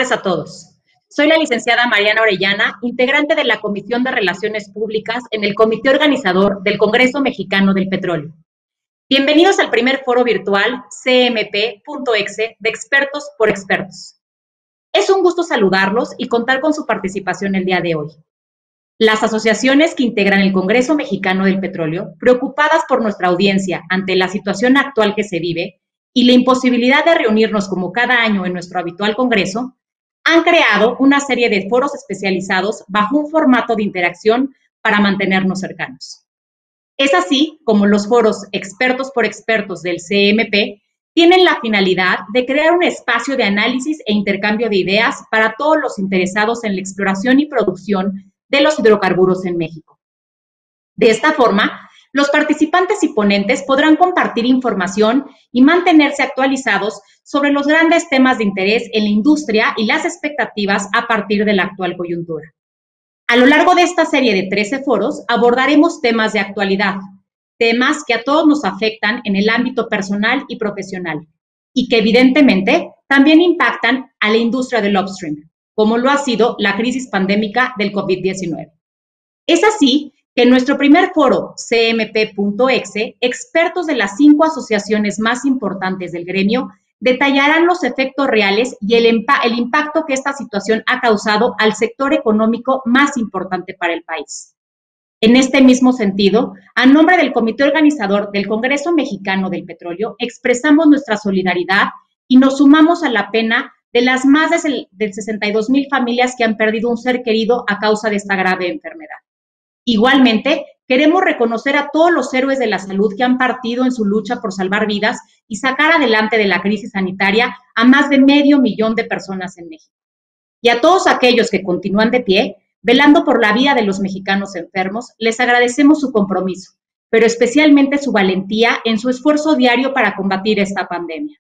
tardes a todos. Soy la licenciada Mariana Orellana, integrante de la Comisión de Relaciones Públicas en el Comité Organizador del Congreso Mexicano del Petróleo. Bienvenidos al primer foro virtual CMP.exe de Expertos por Expertos. Es un gusto saludarlos y contar con su participación el día de hoy. Las asociaciones que integran el Congreso Mexicano del Petróleo, preocupadas por nuestra audiencia ante la situación actual que se vive y la imposibilidad de reunirnos como cada año en nuestro habitual congreso, han creado una serie de foros especializados bajo un formato de interacción para mantenernos cercanos. Es así como los foros Expertos por Expertos del CMP tienen la finalidad de crear un espacio de análisis e intercambio de ideas para todos los interesados en la exploración y producción de los hidrocarburos en México. De esta forma, los participantes y ponentes podrán compartir información y mantenerse actualizados sobre los grandes temas de interés en la industria y las expectativas a partir de la actual coyuntura. A lo largo de esta serie de 13 foros abordaremos temas de actualidad, temas que a todos nos afectan en el ámbito personal y profesional y que evidentemente también impactan a la industria del upstream, como lo ha sido la crisis pandémica del COVID-19. Es así que en nuestro primer foro CMP.exe, expertos de las 5 asociaciones más importantes del gremio detallarán los efectos reales y el impacto que esta situación ha causado al sector económico más importante para el país. En este mismo sentido, a nombre del Comité Organizador del Congreso Mexicano del Petróleo, expresamos nuestra solidaridad y nos sumamos a la pena de las más de 62,000 familias que han perdido un ser querido a causa de esta grave enfermedad. Igualmente, queremos reconocer a todos los héroes de la salud que han partido en su lucha por salvar vidas y sacar adelante de la crisis sanitaria a más de 500,000 de personas en México. Y a todos aquellos que continúan de pie, velando por la vida de los mexicanos enfermos, les agradecemos su compromiso, pero especialmente su valentía en su esfuerzo diario para combatir esta pandemia.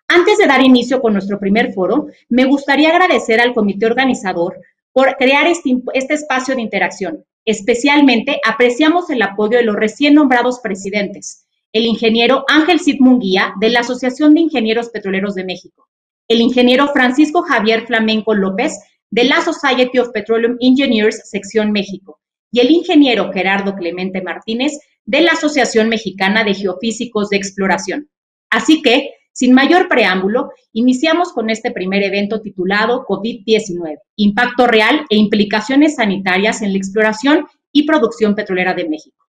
Antes de dar inicio con nuestro primer foro, me gustaría agradecer al comité organizador por crear este espacio de interacción. Especialmente apreciamos el apoyo de los recién nombrados presidentes, el ingeniero Ángel Cid Munguía, de la Asociación de Ingenieros Petroleros de México, el ingeniero Francisco Javier Flamenco López, de la Society of Petroleum Engineers, sección México, y el ingeniero Gerardo Clemente Martínez, de la Asociación Mexicana de Geofísicos de Exploración. Así que, sin mayor preámbulo, iniciamos con este primer evento titulado COVID-19, impacto real e implicaciones sanitarias en la exploración y producción petrolera de México.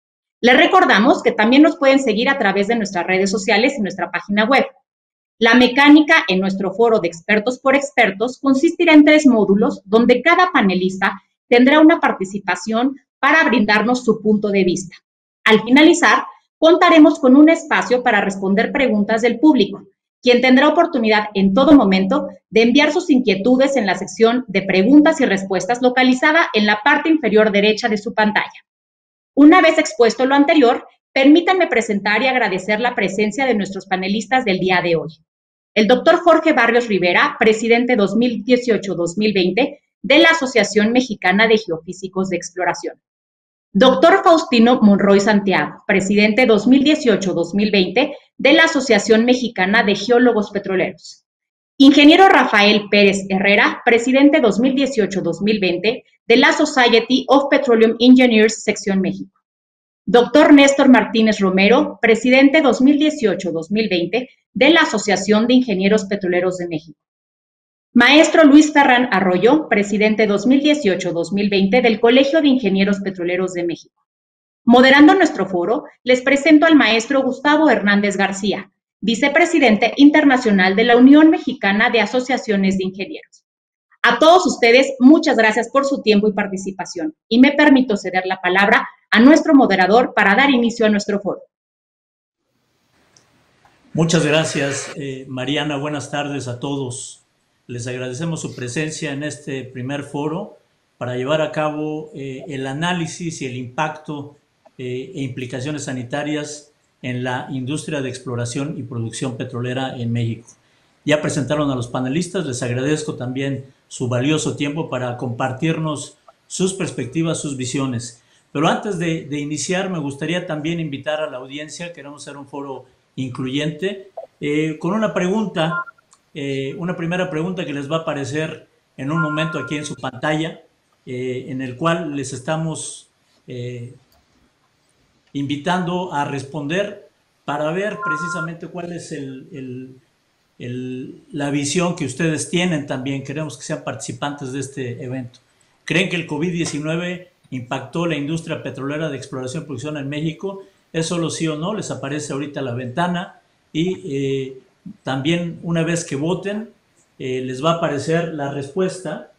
Les recordamos que también nos pueden seguir a través de nuestras redes sociales y nuestra página web. La mecánica en nuestro foro de Expertos por Expertos consistirá en 3 módulos donde cada panelista tendrá una participación para brindarnos su punto de vista. Al finalizar, contaremos con un espacio para responder preguntas del público, quien tendrá oportunidad en todo momento de enviar sus inquietudes en la sección de preguntas y respuestas localizada en la parte inferior derecha de su pantalla. Una vez expuesto lo anterior, permítanme presentar y agradecer la presencia de nuestros panelistas del día de hoy. El doctor Jorge Barrios Rivera, presidente 2018-2020 de la Asociación Mexicana de Geofísicos de Exploración. Doctor Faustino Monroy Santiago, presidente 2018-2020 de la Asociación Mexicana de Geólogos Petroleros. Ingeniero Rafael Pérez Herrera, presidente 2018-2020 de la Society of Petroleum Engineers, sección México. Doctor Néstor Martínez Romero, presidente 2018-2020 de la Asociación de Ingenieros Petroleros de México. Maestro Luis Ferrán Arroyo, presidente 2018-2020 del Colegio de Ingenieros Petroleros de México. Moderando nuestro foro, les presento al maestro Gustavo Hernández García, vicepresidente internacional de la Unión Mexicana de Asociaciones de Ingenieros. A todos ustedes, muchas gracias por su tiempo y participación, y me permito ceder la palabra a nuestro moderador para dar inicio a nuestro foro. Muchas gracias, Mariana. Buenas tardes a todos. Les agradecemos su presencia en este primer foro para llevar a cabo el análisis y el impacto e implicaciones sanitarias en la industria de exploración y producción petrolera en México. Ya presentaron a los panelistas, les agradezco también su valioso tiempo para compartirnos sus perspectivas, sus visiones. Pero antes de iniciar, me gustaría también invitar a la audiencia, queremos hacer un foro incluyente, con una pregunta una primera pregunta que les va a aparecer en un momento aquí en su pantalla, en el cual les estamos invitando a responder para ver precisamente cuál es la visión que ustedes tienen también. Queremos que sean participantes de este evento. ¿Creen que el COVID-19 impactó la industria petrolera de exploración y producción en México? ¿Es solo sí o no? Les aparece ahorita la ventana y también una vez que voten les va a aparecer la respuesta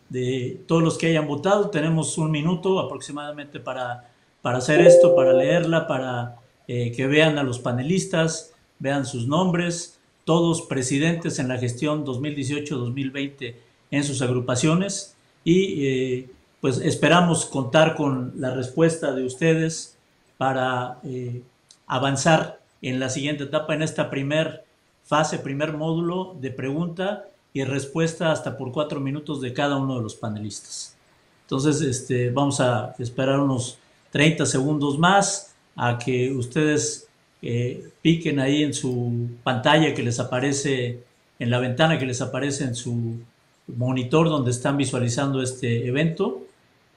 de todos los que hayan votado. Tenemos un minuto aproximadamente para hacer esto, para leerla, para que vean a los panelistas, vean sus nombres, todos presidentes en la gestión 2018-2020 en sus agrupaciones y pues esperamos contar con la respuesta de ustedes para avanzar en la siguiente etapa, en esta primer fase, primer módulo de pregunta y respuesta hasta por 4 minutos de cada uno de los panelistas. Entonces, vamos a esperar unos 30 segundos más a que ustedes piquen ahí en su pantalla que les aparece, en la ventana que les aparece en su monitor donde están visualizando este evento,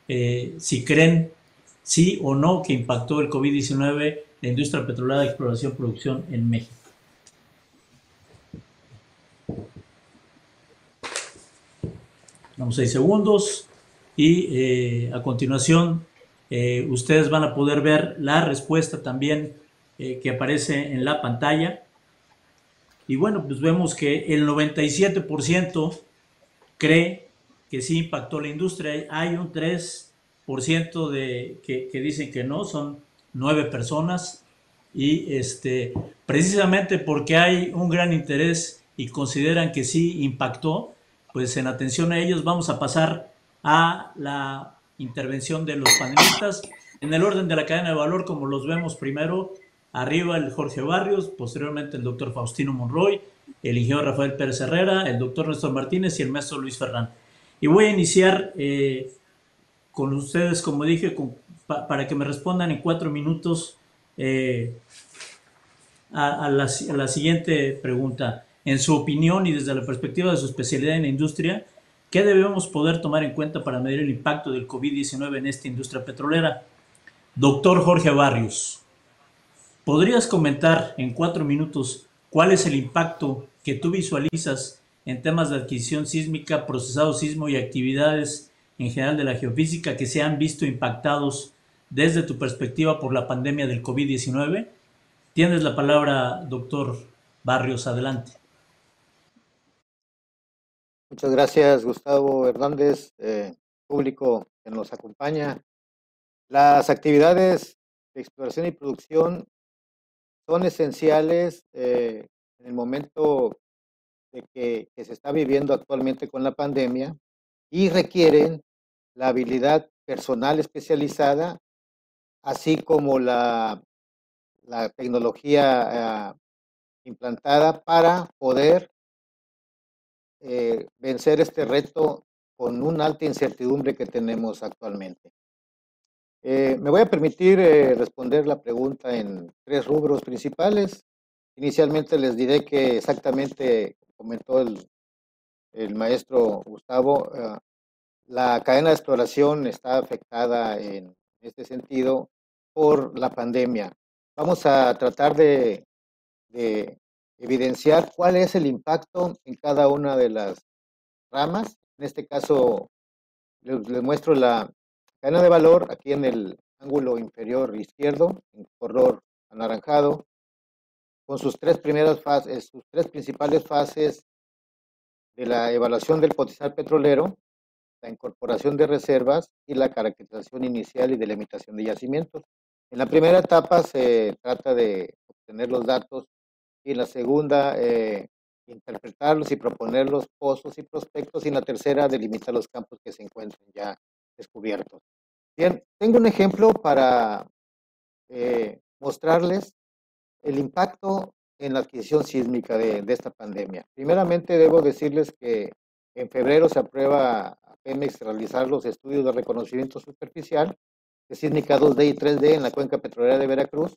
si creen sí o no que impactó el COVID-19 la industria petrolera de exploración y producción en México. Damos 6 segundos y a continuación ustedes van a poder ver la respuesta también que aparece en la pantalla. Y bueno, pues vemos que el 97% cree que sí impactó la industria. Hay un 3% que dicen que no, son 9 personas. Y precisamente porque hay un gran interés y consideran que sí impactó, pues en atención a ellos vamos a pasar a la intervención de los panelistas en el orden de la cadena de valor, como los vemos primero. Arriba el Jorge Barrios, posteriormente el doctor Faustino Monroy, el ingeniero Rafael Pérez Herrera, el doctor Néstor Martínez y el maestro Luis Ferrán. Y voy a iniciar con ustedes, como dije, para que me respondan en 4 minutos a la siguiente pregunta. En su opinión y desde la perspectiva de su especialidad en la industria, ¿qué debemos poder tomar en cuenta para medir el impacto del COVID-19 en esta industria petrolera? Doctor Jorge Barrios, ¿podrías comentar en 4 minutos cuál es el impacto que tú visualizas en temas de adquisición sísmica, procesado sismo y actividades en general de la geofísica que se han visto impactados desde tu perspectiva por la pandemia del COVID-19? Tienes la palabra, doctor Barrios, adelante. Muchas gracias, Gustavo Hernández, público que nos acompaña. Las actividades de exploración y producción son esenciales en el momento de que se está viviendo actualmente con la pandemia y requieren la habilidad personal especializada, así como la tecnología implantada para poder vencer este reto con una alta incertidumbre que tenemos actualmente. Me voy a permitir responder la pregunta en 3 rubros principales. Inicialmente les diré que exactamente comentó el maestro Gustavo, la cadena de exploración está afectada en este sentido por la pandemia. Vamos a tratar de evidenciar cuál es el impacto en cada una de las ramas. En este caso, les muestro la cadena de valor aquí en el ángulo inferior izquierdo, en color anaranjado, con sus 3 primeras fases, sus 3 principales fases de la evaluación del potencial petrolero, la incorporación de reservas y la caracterización inicial y delimitación de yacimientos. En la primera etapa se trata de obtener los datos y en la segunda interpretarlos y proponer los pozos y prospectos y en la tercera delimitar los campos que se encuentran ya descubiertos. Bien, tengo un ejemplo para mostrarles el impacto en la adquisición sísmica de esta pandemia. Primeramente debo decirles que en febrero se aprueba a Pemex realizar los estudios de reconocimiento superficial de sísmica 2D y 3D en la cuenca petrolera de Veracruz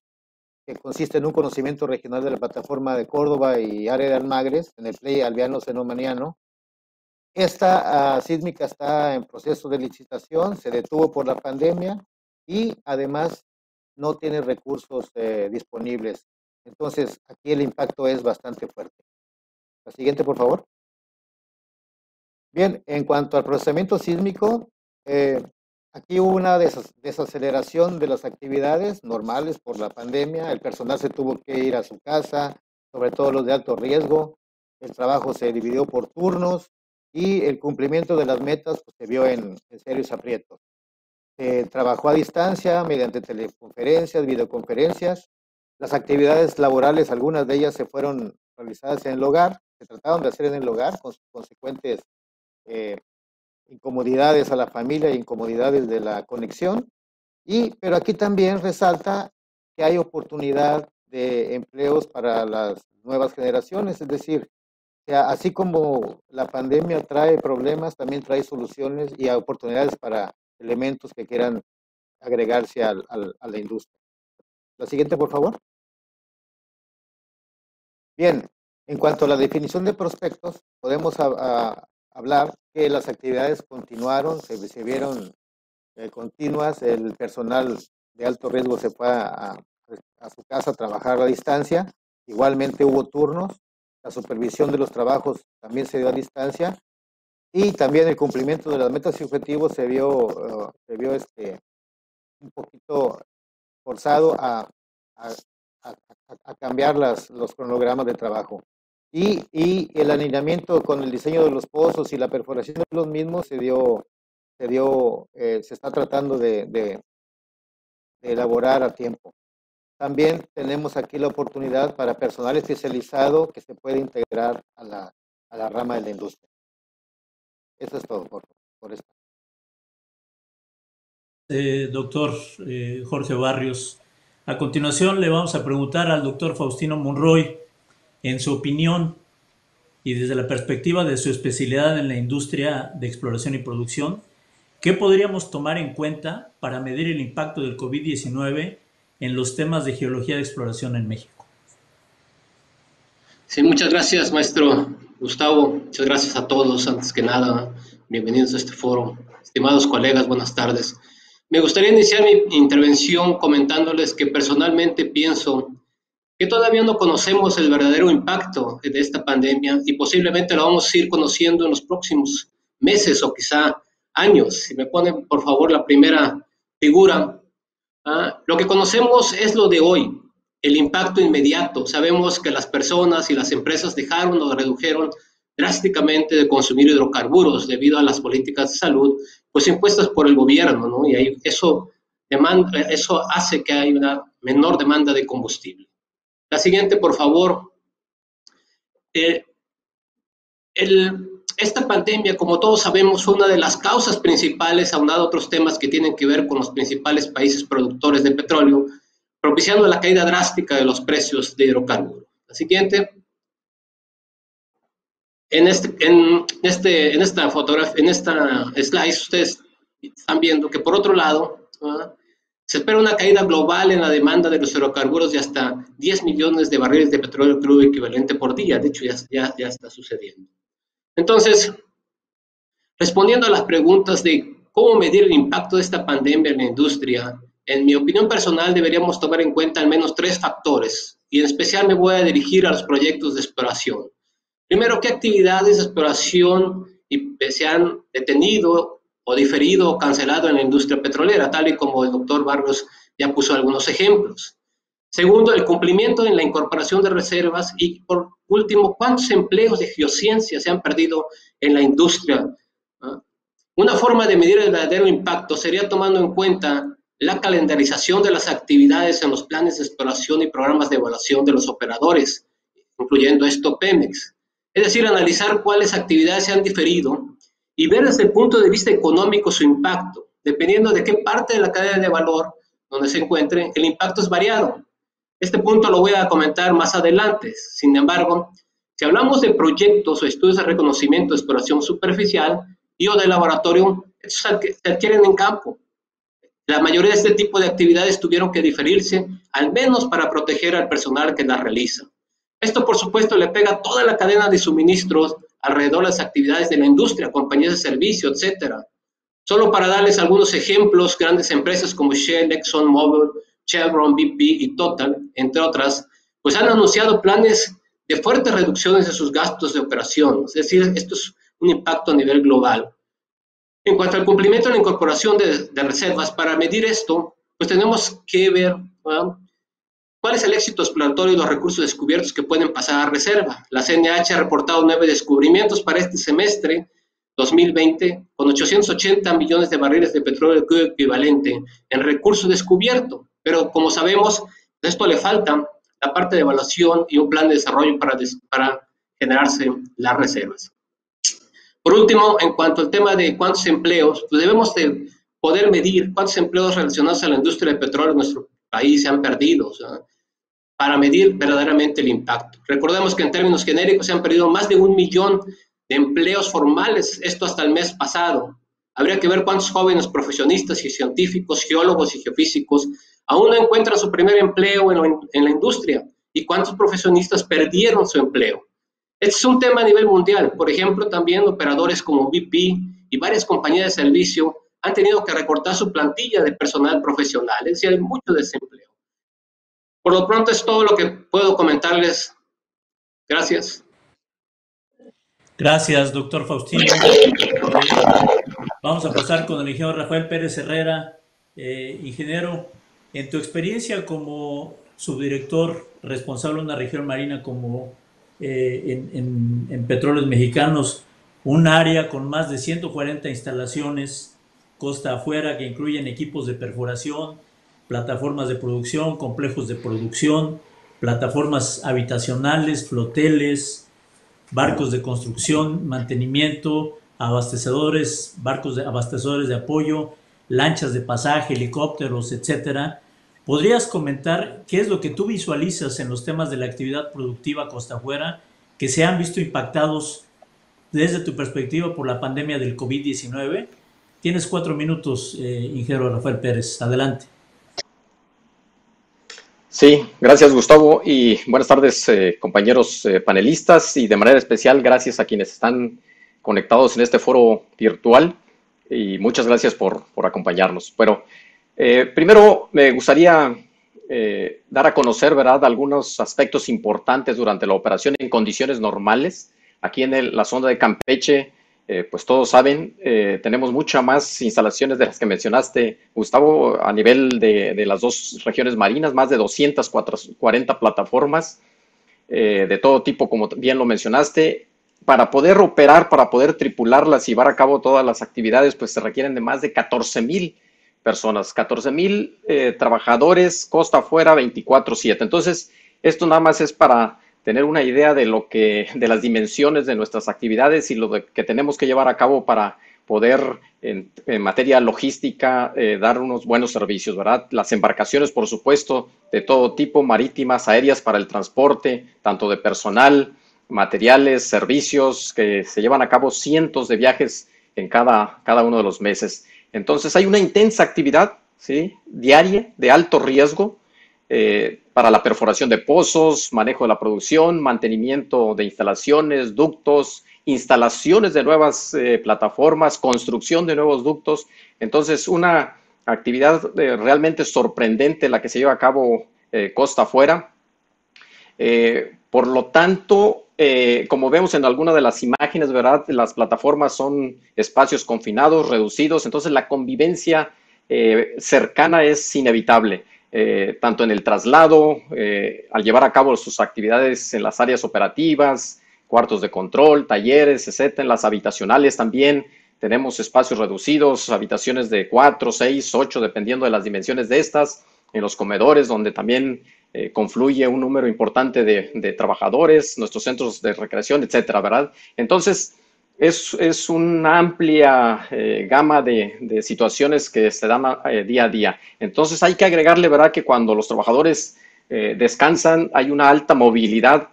que consiste en un conocimiento regional de la plataforma de Córdoba y área de Almagres, en el play alveano-cenomaniano. Esta sísmica está en proceso de licitación, se detuvo por la pandemia y además no tiene recursos disponibles. Entonces, aquí el impacto es bastante fuerte. La siguiente, por favor. Bien, en cuanto al procesamiento sísmico, aquí hubo una desaceleración de las actividades normales por la pandemia. El personal se tuvo que ir a su casa, sobre todo los de alto riesgo. El trabajo se dividió por turnos y el cumplimiento de las metas pues, se vio en serios aprietos. Se trabajó a distancia mediante teleconferencias, videoconferencias. Las actividades laborales, algunas de ellas se fueron realizadas en el hogar, se trataron de hacer en el hogar con sus consecuentes incomodidades a la familia e incomodidades de la conexión. Pero aquí también resalta que hay oportunidad de empleos para las nuevas generaciones, es decir, así como la pandemia trae problemas, también trae soluciones y oportunidades para elementos que quieran agregarse a la industria. La siguiente, por favor. Bien, en cuanto a la definición de prospectos, podemos hablar que las actividades continuaron, se vieron continuas, el personal de alto riesgo se fue a su casa a trabajar a distancia, igualmente hubo turnos, la supervisión de los trabajos también se dio a distancia y también el cumplimiento de las metas y objetivos se vio un poquito forzado a cambiar los cronogramas de trabajo. Y el alineamiento con el diseño de los pozos y la perforación de los mismos se está tratando de elaborar a tiempo. También tenemos aquí la oportunidad para personal especializado que se puede integrar a la rama de la industria. Eso es todo por esto. Doctor Jorge Barrios, a continuación le vamos a preguntar al doctor Faustino Monroy, en su opinión y desde la perspectiva de su especialidad en la industria de exploración y producción, ¿qué podríamos tomar en cuenta para medir el impacto del COVID-19 en los temas de geología de exploración en México? Sí, muchas gracias, maestro Gustavo. Muchas gracias a todos. Antes que nada, bienvenidos a este foro. Estimados colegas, buenas tardes. Me gustaría iniciar mi intervención comentándoles que personalmente pienso que todavía no conocemos el verdadero impacto de esta pandemia y posiblemente lo vamos a ir conociendo en los próximos meses o quizá años. Si me ponen, por favor, la primera figura. Lo que conocemos es lo de hoy, el impacto inmediato. Sabemos que las personas y las empresas dejaron o redujeron drásticamente de consumir hidrocarburos debido a las políticas de salud, pues impuestas por el gobierno, ¿no? Y ahí eso hace que haya una menor demanda de combustible. La siguiente, por favor. Esta pandemia, como todos sabemos, fue una de las causas principales, aunado a otros temas que tienen que ver con los principales países productores de petróleo, propiciando la caída drástica de los precios de hidrocarburos. La siguiente. En esta fotografía, en esta slide, ustedes están viendo que por otro lado, se espera una caída global en la demanda de los hidrocarburos de hasta 10 millones de barriles de petróleo crudo equivalente por día. De hecho, ya está sucediendo. Entonces, respondiendo a las preguntas de cómo medir el impacto de esta pandemia en la industria, en mi opinión personal deberíamos tomar en cuenta al menos 3 factores, y en especial me voy a dirigir a los proyectos de exploración. Primero, ¿qué actividades de exploración se han detenido o diferido o cancelado en la industria petrolera, tal y como el doctor Barrios ya puso algunos ejemplos? Segundo, el cumplimiento en la incorporación de reservas. Y por último, ¿cuántos empleos de geociencia se han perdido en la industria? Una forma de medir el verdadero impacto sería tomando en cuenta la calendarización de las actividades en los planes de exploración y programas de evaluación de los operadores, incluyendo esto Pemex. Es decir, analizar cuáles actividades se han diferido y ver desde el punto de vista económico su impacto. Dependiendo de qué parte de la cadena de valor donde se encuentre, el impacto es variado. Este punto lo voy a comentar más adelante. Sin embargo, si hablamos de proyectos o estudios de reconocimiento de exploración superficial y o de laboratorio, estos se adquieren en campo. La mayoría de este tipo de actividades tuvieron que diferirse, al menos para proteger al personal que las realiza. Esto, por supuesto, le pega a toda la cadena de suministros alrededor de las actividades de la industria, compañías de servicio, etcétera. Solo para darles algunos ejemplos, grandes empresas como Shell, ExxonMobil, Chevron, BP y Total, entre otras, pues han anunciado planes de fuertes reducciones de sus gastos de operación. Es decir, esto es un impacto a nivel global. En cuanto al cumplimiento de la incorporación de reservas, para medir esto, pues tenemos que ver, ¿no?, cuál es el éxito exploratorio y los recursos descubiertos que pueden pasar a reserva. La CNH ha reportado 9 descubrimientos para este semestre 2020, con 880 millones de barriles de petróleo equivalente en recursos descubiertos. Pero como sabemos, de esto le falta la parte de evaluación y un plan de desarrollo para generarse las reservas. Por último, en cuanto al tema de cuántos empleos, pues debemos de poder medir cuántos empleos relacionados a la industria del petróleo en nuestro país se han perdido, o sea, para medir verdaderamente el impacto. Recordemos que en términos genéricos se han perdido más de 1 millón de empleos formales, esto hasta el mes pasado. Habría que ver cuántos jóvenes profesionistas y científicos, geólogos y geofísicos aún no encuentran su primer empleo en la industria y cuántos profesionistas perdieron su empleo. Este es un tema a nivel mundial. Por ejemplo, también operadores como BP y varias compañías de servicio han tenido que recortar su plantilla de personal profesional, es decir, hay mucho desempleo. Por lo pronto es todo lo que puedo comentarles. Gracias. Gracias, doctor Faustino. Vamos a pasar con el ingeniero Rafael Pérez Herrera. Ingeniero, en tu experiencia como subdirector responsable de una región marina como en Petróleos Mexicanos, un área con más de 140 instalaciones costa afuera que incluyen equipos de perforación, plataformas de producción, complejos de producción, plataformas habitacionales, floteles, barcos de construcción, mantenimiento, abastecedores, abastecedores de apoyo, lanchas de pasaje, helicópteros, etcétera. ¿Podrías comentar qué es lo que tú visualizas en los temas de la actividad productiva costa afuera que se han visto impactados desde tu perspectiva por la pandemia del COVID-19? Tienes 4 minutos, ingeniero Rafael Pérez. Adelante. Sí, gracias Gustavo y buenas tardes compañeros panelistas y de manera especial gracias a quienes están conectados en este foro virtual y muchas gracias por acompañarnos. Pero primero me gustaría dar a conocer, ¿verdad?, algunos aspectos importantes durante la operación en condiciones normales. Aquí en la zona de Campeche, pues todos saben, tenemos muchas más instalaciones de las que mencionaste, Gustavo, a nivel de las dos regiones marinas, más de 240 plataformas de todo tipo, como bien lo mencionaste. Para poder operar, para poder tripularlas y llevar a cabo todas las actividades, pues se requieren de más de 14,000 personas, 14,000 trabajadores, costa afuera, 24/7. Entonces, esto nada más es para tener una idea de de las dimensiones de nuestras actividades y lo que tenemos que llevar a cabo para poder, en materia logística, dar unos buenos servicios, ¿verdad? Las embarcaciones, por supuesto, de todo tipo, marítimas, aéreas para el transporte, tanto de personal, materiales, servicios, que se llevan a cabo cientos de viajes en cada uno de los meses. Entonces, hay una intensa actividad, ¿sí?, diaria, de alto riesgo, para la perforación de pozos, manejo de la producción, mantenimiento de instalaciones, ductos, instalaciones de nuevas plataformas, construcción de nuevos ductos. Entonces, una actividad realmente sorprendente la que se lleva a cabo costa afuera. Por lo tanto, como vemos en alguna de las imágenes, ¿verdad?, las plataformas son espacios confinados, reducidos, entonces la convivencia cercana es inevitable. Tanto en el traslado, al llevar a cabo sus actividades en las áreas operativas, cuartos de control, talleres, etcétera. En las habitacionales también tenemos espacios reducidos, habitaciones de 4, 6, 8, dependiendo de las dimensiones de estas. En los comedores, donde también confluye un número importante de trabajadores, nuestros centros de recreación, etcétera, ¿verdad? Entonces, es una amplia gama de situaciones que se dan día a día. Entonces hay que agregarle, ¿verdad?, que cuando los trabajadores descansan hay una alta movilidad,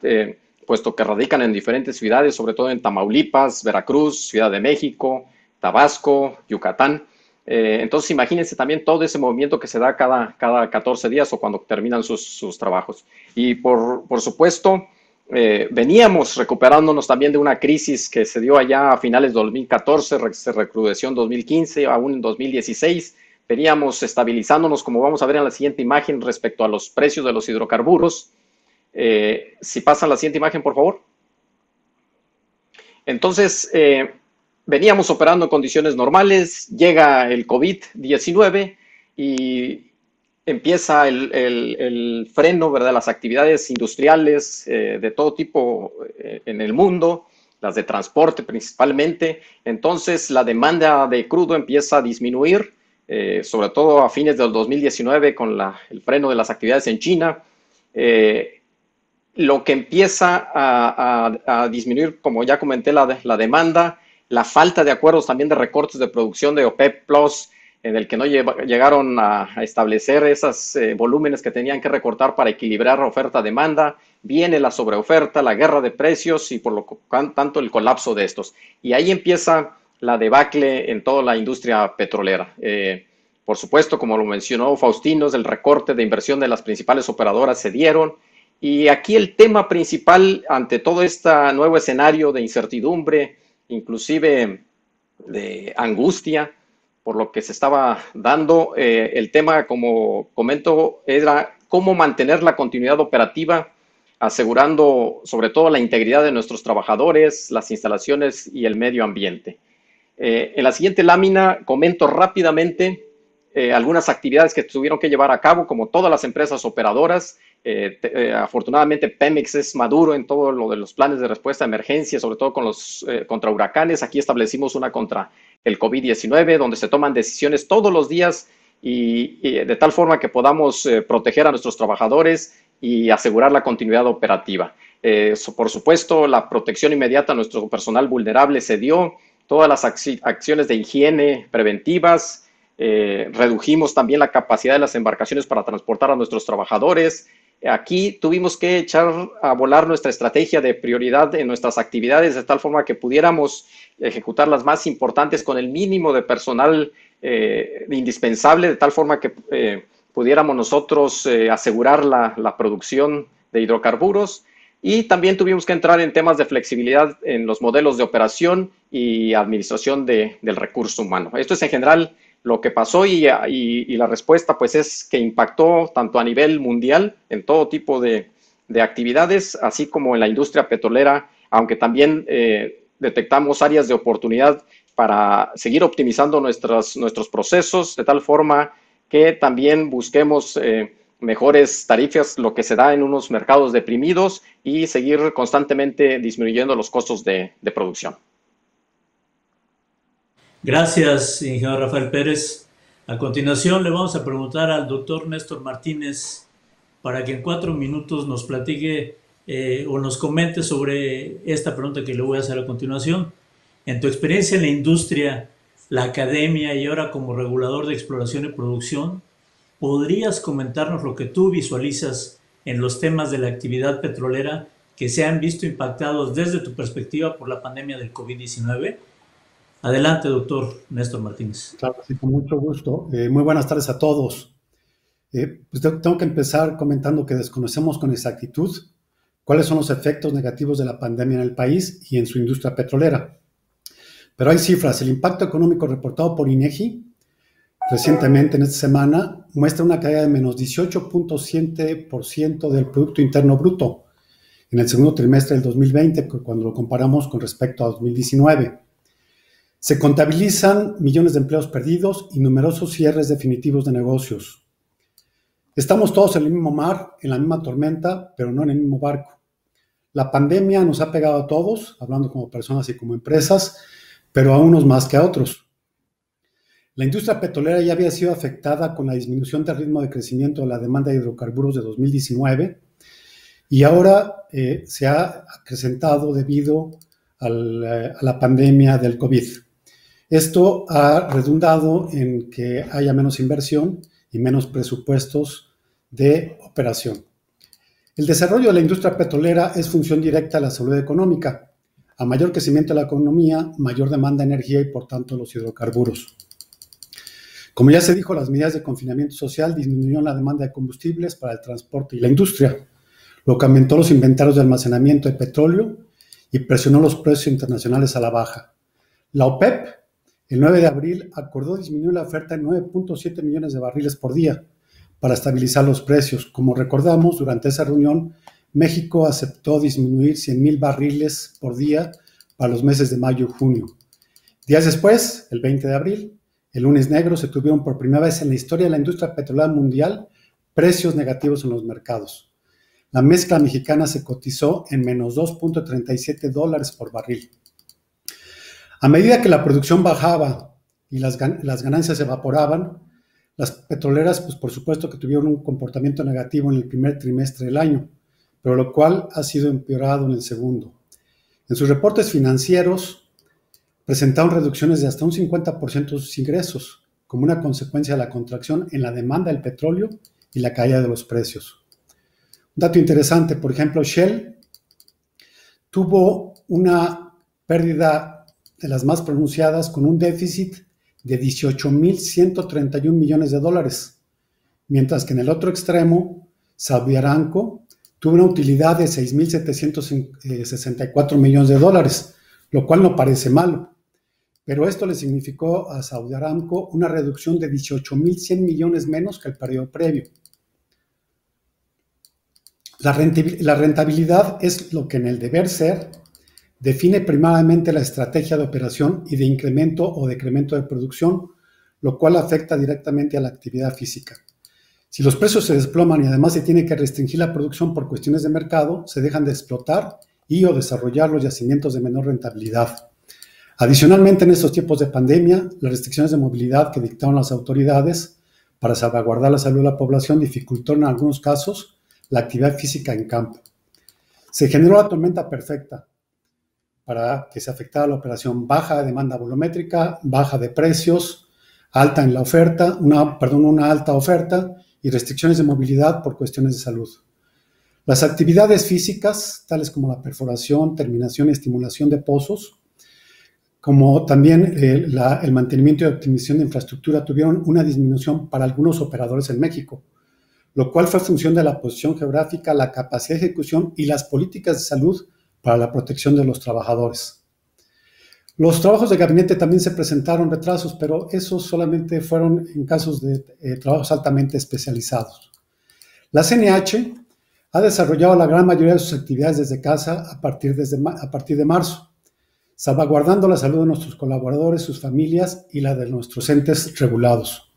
puesto que radican en diferentes ciudades, sobre todo en Tamaulipas, Veracruz, Ciudad de México, Tabasco, Yucatán. Entonces, imagínense también todo ese movimiento que se da cada 14 días o cuando terminan sus trabajos. Y por supuesto, veníamos recuperándonos también de una crisis que se dio allá a finales de 2014, se recrudeció en 2015, aún en 2016. Veníamos estabilizándonos, como vamos a ver en la siguiente imagen, respecto a los precios de los hidrocarburos. Si pasan la siguiente imagen, por favor. Entonces, veníamos operando en condiciones normales, llega el COVID-19 y empieza el freno, ¿verdad?, las actividades industriales de todo tipo en el mundo, las de transporte principalmente. Entonces, la demanda de crudo empieza a disminuir, sobre todo a fines del 2019 con el freno de las actividades en China. Lo que empieza a disminuir, como ya comenté, la demanda, la falta de acuerdos también de recortes de producción de OPEP Plus, en el que no llegaron a establecer esos volúmenes que tenían que recortar para equilibrar oferta-demanda. Viene la sobreoferta, la guerra de precios y por lo tanto el colapso de estos. Y ahí empieza la debacle en toda la industria petrolera. Por supuesto, como lo mencionó Faustino, el recorte de inversión de las principales operadoras se dieron. Y aquí el tema principal ante todo este nuevo escenario de incertidumbre, inclusive de angustia por lo que se estaba dando, el tema, como comento, era cómo mantener la continuidad operativa, asegurando sobre todo la integridad de nuestros trabajadores, las instalaciones y el medio ambiente. En la siguiente lámina comento rápidamente algunas actividades que tuvieron que llevar a cabo, como todas las empresas operadoras. Afortunadamente Pemex es maduro en todo lo de los planes de respuesta a emergencia, sobre todo contra huracanes. Aquí establecimos una contra el COVID-19, donde se toman decisiones todos los días y de tal forma que podamos proteger a nuestros trabajadores y asegurar la continuidad operativa. Por supuesto, la protección inmediata a nuestro personal vulnerable se dio, todas las acciones de higiene preventivas. Redujimos también la capacidad de las embarcaciones para transportar a nuestros trabajadores. Aquí tuvimos que echar a volar nuestra estrategia de prioridad en nuestras actividades de tal forma que pudiéramos ejecutar las más importantes con el mínimo de personal indispensable, de tal forma que pudiéramos nosotros asegurar la producción de hidrocarburos. Y también tuvimos que entrar en temas de flexibilidad en los modelos de operación y administración del recurso humano. Esto es en general lo que pasó y la respuesta pues es que impactó tanto a nivel mundial en todo tipo de actividades, así como en la industria petrolera, aunque también detectamos áreas de oportunidad para seguir optimizando nuestros procesos de tal forma que también busquemos mejores tarifas, lo que se da en unos mercados deprimidos, y seguir constantemente disminuyendo los costos de producción. Gracias, ingeniero Rafael Pérez. A continuación le vamos a preguntar al doctor Néstor Martínez para que en 4 minutos nos platique o nos comente sobre esta pregunta que le voy a hacer a continuación. En tu experiencia en la industria, la academia y ahora como regulador de exploración y producción, ¿podrías comentarnos lo que tú visualizas en los temas de la actividad petrolera que se han visto impactados desde tu perspectiva por la pandemia del COVID-19? Adelante, doctor Néstor Martínez. Claro, sí, con mucho gusto. Muy buenas tardes a todos. Pues tengo que empezar comentando que desconocemos con exactitud cuáles son los efectos negativos de la pandemia en el país y en su industria petrolera. Pero hay cifras. El impacto económico reportado por INEGI recientemente en esta semana muestra una caída de menos 18.7% del Producto Interno Bruto en el segundo trimestre del 2020, cuando lo comparamos con respecto a 2019. Se contabilizan millones de empleos perdidos y numerosos cierres definitivos de negocios. Estamos todos en el mismo mar, en la misma tormenta, pero no en el mismo barco. La pandemia nos ha pegado a todos, hablando como personas y como empresas, pero a unos más que a otros. La industria petrolera ya había sido afectada con la disminución del ritmo de crecimiento de la demanda de hidrocarburos de 2019 y ahora se ha acrecentado debido a la pandemia del COVID. Esto ha redundado en que haya menos inversión y menos presupuestos de operación. El desarrollo de la industria petrolera es función directa de la salud económica. A mayor crecimiento de la economía, mayor demanda de energía y por tanto los hidrocarburos. Como ya se dijo, las medidas de confinamiento social disminuyeron la demanda de combustibles para el transporte y la industria, lo que aumentó los inventarios de almacenamiento de petróleo y presionó los precios internacionales a la baja. La OPEP, el 9 de abril, acordó disminuir la oferta en 9.7 millones de barriles por día para estabilizar los precios. Como recordamos, durante esa reunión, México aceptó disminuir 100,000 barriles por día para los meses de mayo y junio. Días después, el 20 de abril, el lunes negro, se tuvieron por primera vez en la historia de la industria petrolera mundial precios negativos en los mercados. La mezcla mexicana se cotizó en menos $2.37 por barril. A medida que la producción bajaba y las ganancias se evaporaban, las petroleras, pues por supuesto que tuvieron un comportamiento negativo en el primer trimestre del año, pero lo cual ha sido empeorado en el segundo. En sus reportes financieros presentaron reducciones de hasta un 50% de sus ingresos, como una consecuencia de la contracción en la demanda del petróleo y la caída de los precios. Un dato interesante, por ejemplo, Shell tuvo una pérdida de las más pronunciadas con un déficit de 18.131 millones de dólares, mientras que en el otro extremo, Saudi Aramco tuvo una utilidad de 6.764 millones de dólares, lo cual no parece malo, pero esto le significó a Saudi Aramco una reducción de 18.100 millones menos que el periodo previo. La rentabilidad es lo que en el deber ser define primariamente la estrategia de operación y de incremento o decremento de producción, lo cual afecta directamente a la actividad física. Si los precios se desploman y además se tiene que restringir la producción por cuestiones de mercado, se dejan de explotar y o desarrollar los yacimientos de menor rentabilidad. Adicionalmente, en estos tiempos de pandemia, las restricciones de movilidad que dictaron las autoridades para salvaguardar la salud de la población dificultaron en algunos casos la actividad física en campo. Se generó la tormenta perfecta para que se afectara la operación: baja de demanda volumétrica, baja de precios, alta en la oferta, una alta oferta y restricciones de movilidad por cuestiones de salud. Las actividades físicas, tales como la perforación, terminación y estimulación de pozos, como también el mantenimiento y optimización de infraestructura, tuvieron una disminución para algunos operadores en México, lo cual fue función de la posición geográfica, la capacidad de ejecución y las políticas de salud para la protección de los trabajadores. Los trabajos de gabinete también se presentaron retrasos, pero esos solamente fueron en casos de trabajos altamente especializados. La CNH ha desarrollado la gran mayoría de sus actividades desde casa a partir de marzo, salvaguardando la salud de nuestros colaboradores, sus familias y la de nuestros entes regulados.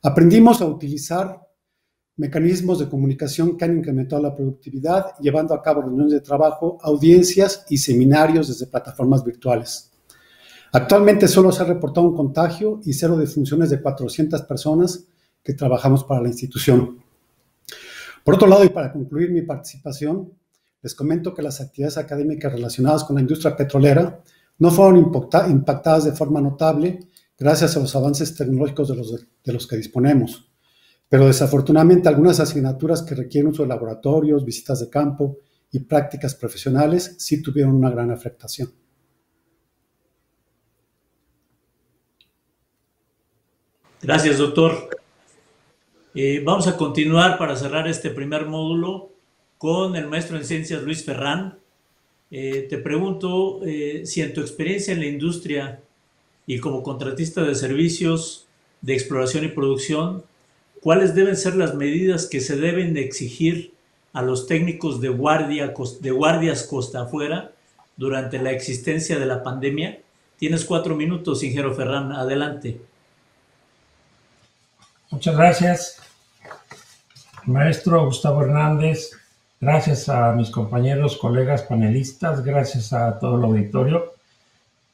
Aprendimos a utilizar mecanismos de comunicación que han incrementado la productividad, llevando a cabo reuniones de trabajo, audiencias y seminarios desde plataformas virtuales. Actualmente solo se ha reportado un contagio y 0 defunciones de 400 personas que trabajamos para la institución. Por otro lado, y para concluir mi participación, les comento que las actividades académicas relacionadas con la industria petrolera no fueron impactadas de forma notable gracias a los avances tecnológicos de los que disponemos. Pero desafortunadamente algunas asignaturas que requieren uso de laboratorios, visitas de campo y prácticas profesionales sí tuvieron una gran afectación. Gracias, doctor. Vamos a continuar para cerrar este primer módulo con el maestro en ciencias Luis Ferrán. Te pregunto si en tu experiencia en la industria y como contratista de servicios de exploración y producción, ¿cuáles deben ser las medidas que se deben de exigir a los técnicos de guardias costa afuera durante la existencia de la pandemia? Tienes 4 minutos, ingeniero Ferrán, adelante. Muchas gracias, maestro Gustavo Hernández. Gracias a mis compañeros, colegas panelistas, gracias a todo el auditorio.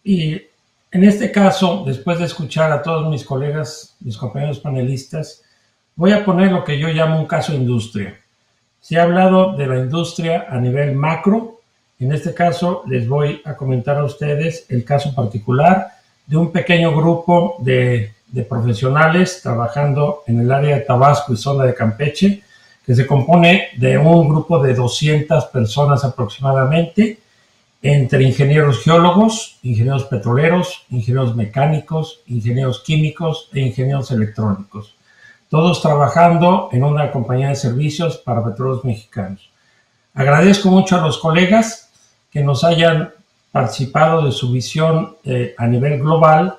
Y en este caso, después de escuchar a todos mis colegas, mis compañeros panelistas, voy a poner lo que yo llamo un caso industria. Se ha hablado de la industria a nivel macro. En este caso, les voy a comentar a ustedes el caso particular de un pequeño grupo de profesionales trabajando en el área de Tabasco y zona de Campeche, que se compone de un grupo de 200 personas aproximadamente entre ingenieros geólogos, ingenieros petroleros, ingenieros mecánicos, ingenieros químicos e ingenieros electrónicos, todos trabajando en una compañía de servicios para Petróleos Mexicanos. Agradezco mucho a los colegas que nos hayan participado de su visión a nivel global.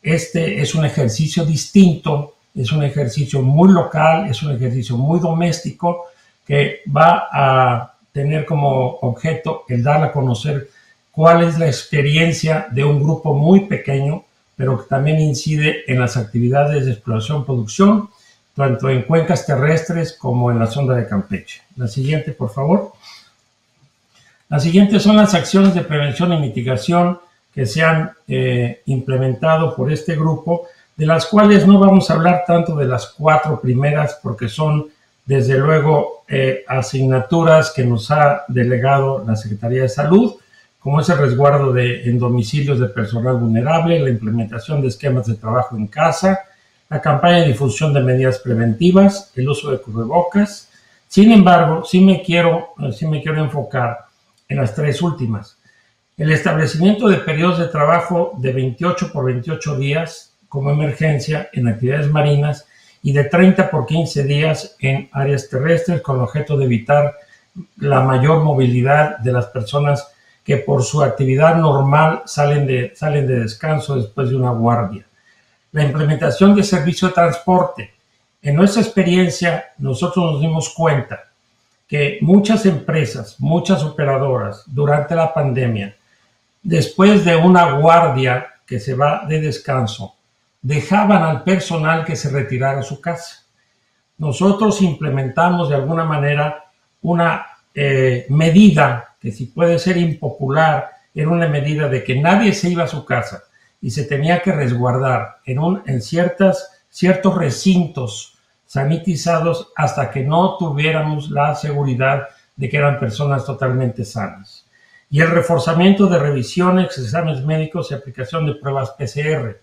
Este es un ejercicio distinto, es un ejercicio muy local, es un ejercicio muy doméstico que va a tener como objeto el dar a conocer cuál es la experiencia de un grupo muy pequeño, pero que también incide en las actividades de exploración-producción, tanto en cuencas terrestres como en la sonda de Campeche. La siguiente, por favor. Las siguientes son las acciones de prevención y mitigación que se han implementado por este grupo, de las cuales no vamos a hablar tanto de las 4 primeras, porque son, desde luego, asignaturas que nos ha delegado la Secretaría de Salud, como es el resguardo en domicilios de personal vulnerable, la implementación de esquemas de trabajo en casa, la campaña de difusión de medidas preventivas, el uso de cubrebocas. Sin embargo, sí me quiero enfocar en las 3 últimas. El establecimiento de periodos de trabajo de 28 por 28 días como emergencia en actividades marinas y de 30 por 15 días en áreas terrestres, con el objeto de evitar la mayor movilidad de las personas que por su actividad normal salen de descanso después de una guardia. La implementación de servicio de transporte. En nuestra experiencia, nosotros nos dimos cuenta que muchas empresas, muchas operadoras, durante la pandemia, después de una guardia que se va de descanso, dejaban al personal que se retirara a su casa. Nosotros implementamos de alguna manera una medida que, si puede ser impopular, era una medida de que nadie se iba a su casa y se tenía que resguardar en ciertos recintos sanitizados hasta que no tuviéramos la seguridad de que eran personas totalmente sanas. Y el reforzamiento de revisiones, exámenes médicos y aplicación de pruebas PCR.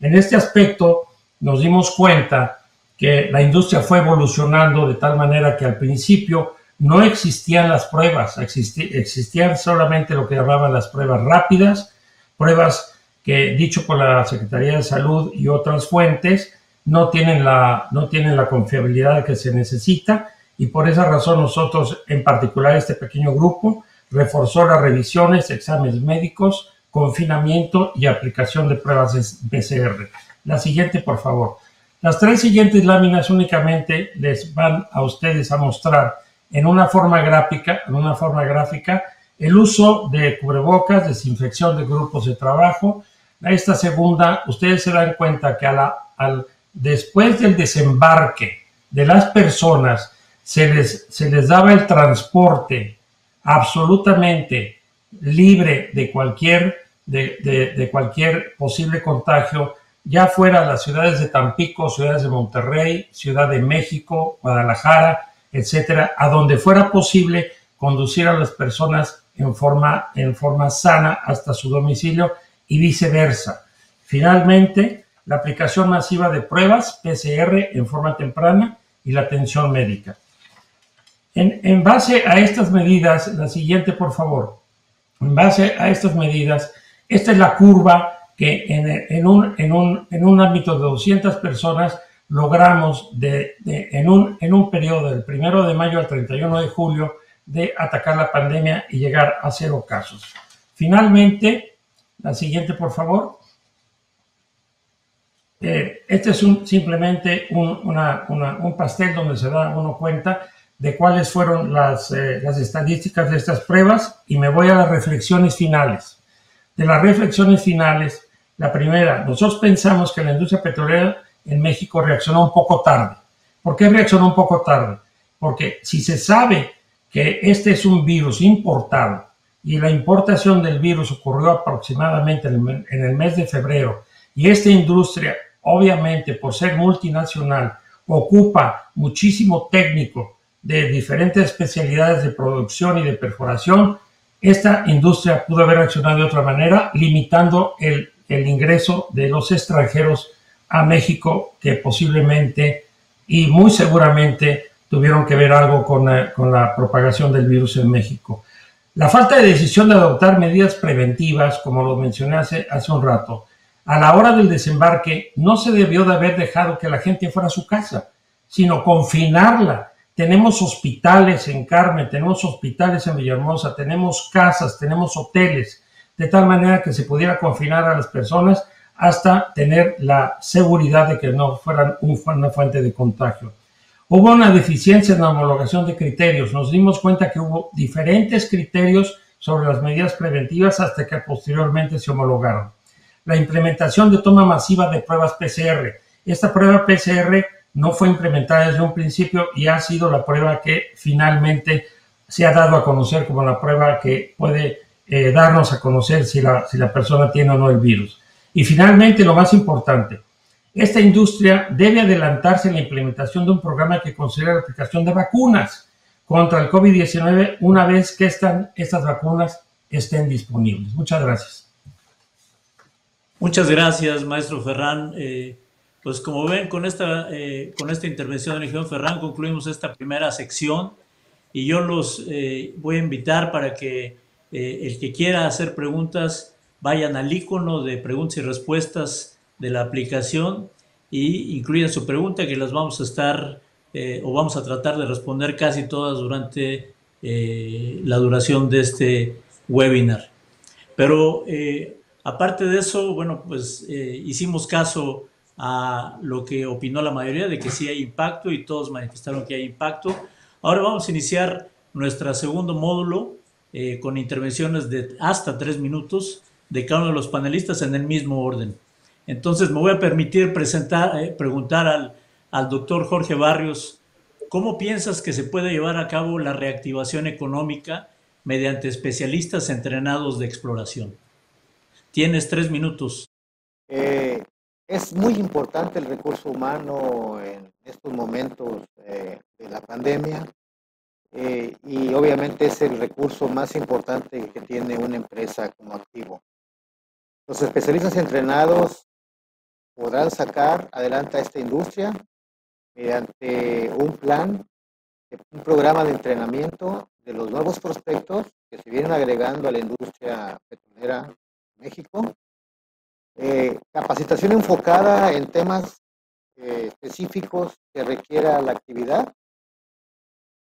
En este aspecto nos dimos cuenta que la industria fue evolucionando de tal manera que al principio no existían las pruebas, existían solamente lo que llamaban las pruebas rápidas, pruebas que, dicho por la Secretaría de Salud y otras fuentes, no tienen la confiabilidad que se necesita, y por esa razón nosotros, en particular este pequeño grupo, reforzó las revisiones, exámenes médicos, confinamiento y aplicación de pruebas PCR. La siguiente, por favor. Las 3 siguientes láminas únicamente les van a ustedes a mostrar en una forma gráfica, el uso de cubrebocas, desinfección de grupos de trabajo. Esta segunda, ustedes se dan cuenta que después del desembarque de las personas se les daba el transporte absolutamente libre de cualquier posible contagio, ya fuera las ciudades de Tampico, ciudades de Monterrey, Ciudad de México, Guadalajara, etcétera, a donde fuera posible conducir a las personas en forma sana hasta su domicilio y viceversa. Finalmente, la aplicación masiva de pruebas PCR en forma temprana y la atención médica. En base a estas medidas, la siguiente, por favor. En base a estas medidas, esta es la curva que en un ámbito de 200 personas logramos en un periodo del 1 de mayo al 31 de julio de atacar la pandemia y llegar a 0 casos. Finalmente, la siguiente, por favor. Este es simplemente un pastel donde se da uno cuenta de cuáles fueron las estadísticas de estas pruebas, y me voy a las reflexiones finales. De las reflexiones finales, la primera, nosotros pensamos que la industria petrolera en México reaccionó un poco tarde. ¿Por qué reaccionó un poco tarde? Porque si se sabe que este es un virus importado y la importación del virus ocurrió aproximadamente en el mes de febrero, y esta industria, obviamente, por ser multinacional, ocupa muchísimo técnico de diferentes especialidades de producción y de perforación, esta industria pudo haber reaccionado de otra manera, limitando el ingreso de los extranjeros a México, que posiblemente y muy seguramente tuvieron que ver algo con la propagación del virus en México. La falta de decisión de adoptar medidas preventivas, como lo mencioné hace un rato, a la hora del desembarque no se debió de haber dejado que la gente fuera a su casa, sino confinarla. Tenemos hospitales en Carmen, tenemos hospitales en Villahermosa, tenemos casas, tenemos hoteles, de tal manera que se pudiera confinar a las personas hasta tener la seguridad de que no fueran una fuente de contagio. Hubo una deficiencia en la homologación de criterios. Nos dimos cuenta que hubo diferentes criterios sobre las medidas preventivas hasta que posteriormente se homologaron. La implementación de toma masiva de pruebas PCR. Esta prueba PCR no fue implementada desde un principio y ha sido la prueba que finalmente se ha dado a conocer como la prueba que puede darnos a conocer si la persona tiene o no el virus. Y finalmente, lo más importante, esta industria debe adelantarse en la implementación de un programa que considere la aplicación de vacunas contra el COVID-19 una vez que estas vacunas estén disponibles. Muchas gracias. Muchas gracias, maestro Ferrán. Pues como ven, con esta intervención del ingeniero Ferrán concluimos esta primera sección y yo los voy a invitar para que el que quiera hacer preguntas vayan al icono de preguntas y respuestas de la aplicación y incluyan su pregunta, que las vamos a estar o vamos a tratar de responder casi todas durante la duración de este webinar. Pero aparte de eso, bueno, pues hicimos caso a lo que opinó la mayoría de que sí hay impacto y todos manifestaron que hay impacto. Ahora vamos a iniciar nuestro segundo módulo con intervenciones de hasta 3 minutos de cada uno de los panelistas en el mismo orden. Entonces me voy a permitir preguntar al doctor Jorge Barrios, ¿cómo piensas que se puede llevar a cabo la reactivación económica mediante especialistas entrenados de exploración? Tienes 3 minutos. Es muy importante el recurso humano en estos momentos de la pandemia y obviamente es el recurso más importante que tiene una empresa como activo. Los especialistas entrenados podrán sacar adelante a esta industria mediante un plan, un programa de entrenamiento de los nuevos prospectos que se vienen agregando a la industria petrolera en México. Capacitación enfocada en temas específicos que requiera la actividad,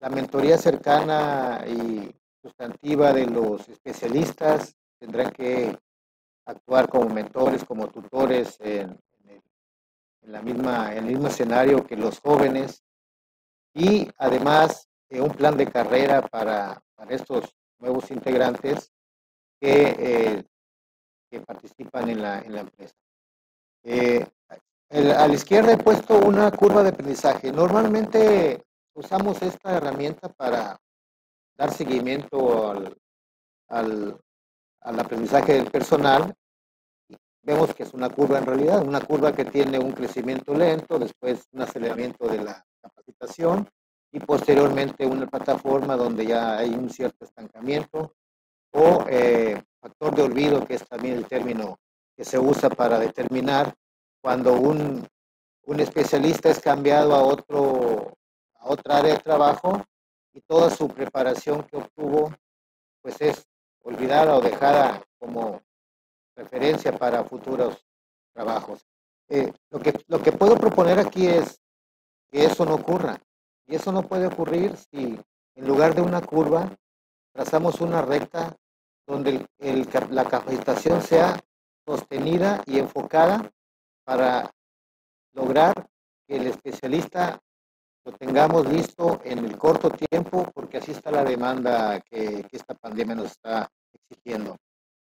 la mentoría cercana y sustantiva de los especialistas tendrán que actuar como mentores, como tutores en el mismo escenario que los jóvenes y además un plan de carrera para estos nuevos integrantes que participan en la empresa. A la izquierda he puesto una curva de aprendizaje. Normalmente usamos esta herramienta para dar seguimiento al aprendizaje del personal. Vemos que es una curva en realidad, una curva que tiene un crecimiento lento, después un aceleramiento de la capacitación y posteriormente una plataforma donde ya hay un cierto estancamiento o factor de olvido, que es también el término que se usa para determinar cuando un especialista es cambiado a otra área de trabajo y toda su preparación que obtuvo pues es olvidada o dejada como referencia para futuros trabajos. Lo que puedo proponer aquí es que eso no ocurra. Y eso no puede ocurrir si en lugar de una curva trazamos una recta donde la capacitación sea sostenida y enfocada para lograr que el especialista lo tengamos listo en el corto tiempo, porque así está la demanda que esta pandemia nos está exigiendo.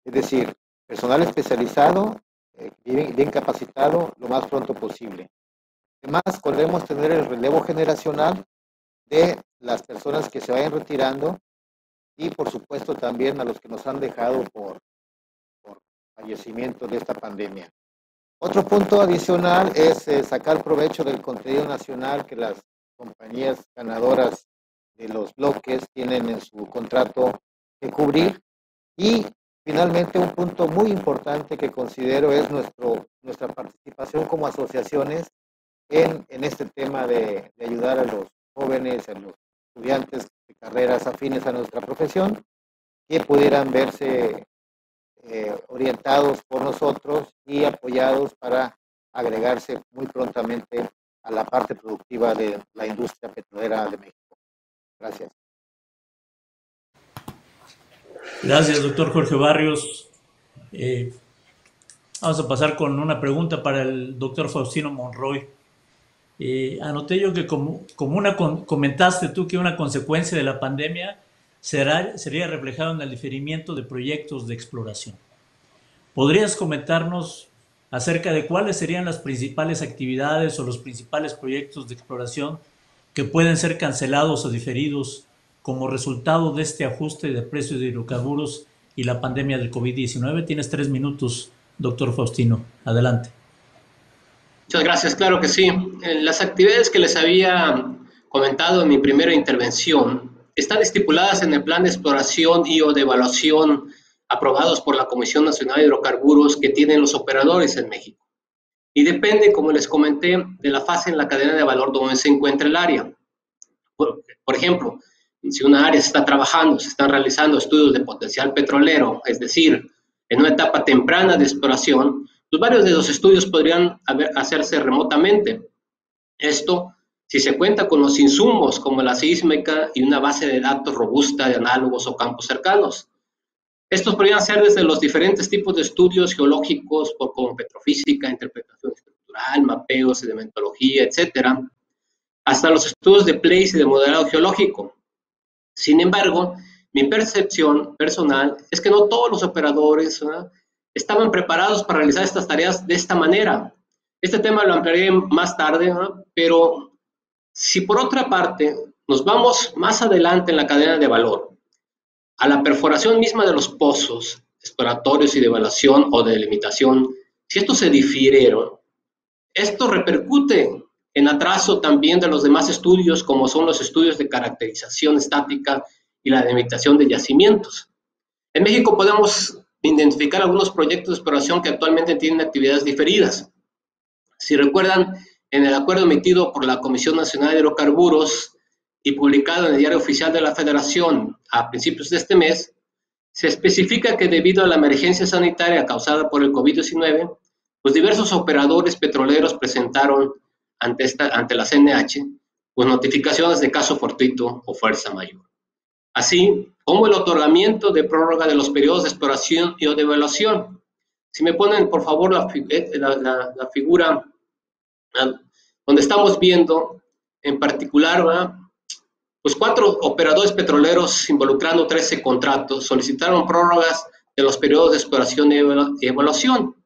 Es decir, personal especializado, bien capacitado, lo más pronto posible. Además, podemos tener el relevo generacional de las personas que se vayan retirando y, por supuesto, también a los que nos han dejado por fallecimiento de esta pandemia. Otro punto adicional es sacar provecho del contenido nacional que las compañías ganadoras de los bloques tienen en su contrato que cubrir. Y finalmente, un punto muy importante que considero es nuestra participación como asociaciones en este tema de ayudar a los jóvenes, a los estudiantes de carreras afines a nuestra profesión, que pudieran verse orientados por nosotros y apoyados para agregarse muy prontamente a la parte productiva de la industria petrolera de México. Gracias. Gracias, doctor Jorge Barrios. Vamos a pasar con una pregunta para el doctor Faustino Monroy. Anoté yo que comentaste tú que una consecuencia de la pandemia sería reflejado en el diferimiento de proyectos de exploración. ¿Podrías comentarnos acerca de cuáles serían las principales actividades o los principales proyectos de exploración que pueden ser cancelados o diferidos como resultado de este ajuste de precios de hidrocarburos y la pandemia del COVID-19? Tienes 3 minutos, doctor Faustino. Adelante. Muchas gracias, claro que sí. Las actividades que les había comentado en mi primera intervención están estipuladas en el plan de exploración y o de evaluación aprobados por la Comisión Nacional de Hidrocarburos que tienen los operadores en México. Y depende, como les comenté, de la fase en la cadena de valor donde se encuentra el área. Por ejemplo, si una área se está trabajando, se están realizando estudios de potencial petrolero, es decir, en una etapa temprana de exploración, pues varios de los estudios podrían hacerse remotamente. Esto si se cuenta con los insumos como la sísmica y una base de datos robusta de análogos o campos cercanos. Estos podrían ser desde los diferentes tipos de estudios geológicos como petrofísica, interpretación estructural, mapeo, sedimentología, etcétera, hasta los estudios de place y de modelado geológico. Sin embargo, mi percepción personal es que no todos los operadores estaban preparados para realizar estas tareas de esta manera. Este tema lo ampliaré más tarde, pero si por otra parte nos vamos más adelante en la cadena de valor, a la perforación misma de los pozos exploratorios y de evaluación o de delimitación, si estos se difirieron, esto repercute en atraso también de los demás estudios, como son los estudios de caracterización estática y la delimitación de yacimientos. En México podemos identificar algunos proyectos de exploración que actualmente tienen actividades diferidas. Si recuerdan, en el acuerdo emitido por la Comisión Nacional de Hidrocarburos y publicado en el Diario Oficial de la Federación a principios de este mes, se especifica que debido a la emergencia sanitaria causada por el COVID-19, pues diversos operadores petroleros presentaron ante la CNH pues notificaciones de caso fortuito o fuerza mayor, así como el otorgamiento de prórroga de los periodos de exploración y o de evaluación. Si me ponen, por favor, la figura donde estamos viendo en particular, pues 4 operadores petroleros involucrando 13 contratos solicitaron prórrogas de los periodos de exploración y evaluación.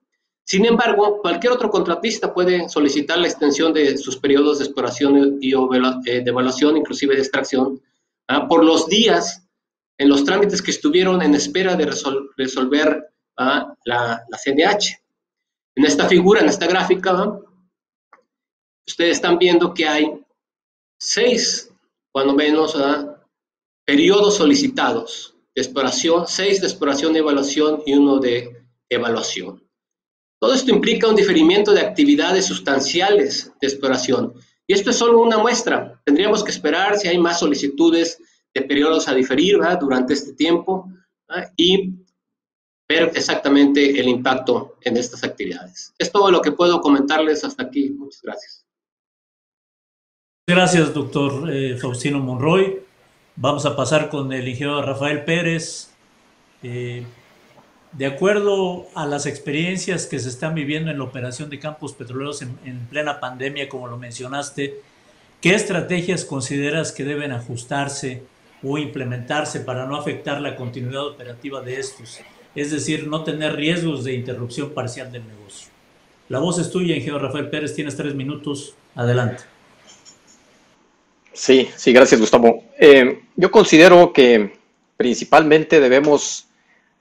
Sin embargo, cualquier otro contratista puede solicitar la extensión de sus periodos de exploración y de evaluación, inclusive de extracción, por los días en los trámites que estuvieron en espera de resolver la CNH. En esta figura, en esta gráfica, ustedes están viendo que hay 6, cuando menos, periodos solicitados de exploración, 6 de exploración y evaluación y 1 de evaluación. Todo esto implica un diferimiento de actividades sustanciales de exploración. Y esto es solo una muestra. Tendríamos que esperar si hay más solicitudes de periodos a diferir durante este tiempo y ver exactamente el impacto en estas actividades. Es todo lo que puedo comentarles hasta aquí. Muchas gracias. Gracias, doctor Faustino Monroy. Vamos a pasar con el ingeniero Rafael Pérez. De acuerdo a las experiencias que se están viviendo en la operación de campos petroleros en plena pandemia, como lo mencionaste, ¿qué estrategias consideras que deben ajustarse o implementarse para no afectar la continuidad operativa de estos? Es decir, no tener riesgos de interrupción parcial del negocio. La voz es tuya, ingeniero Rafael Pérez. Tienes 3 minutos. Adelante. Sí, gracias, Gustavo. Yo considero que principalmente debemos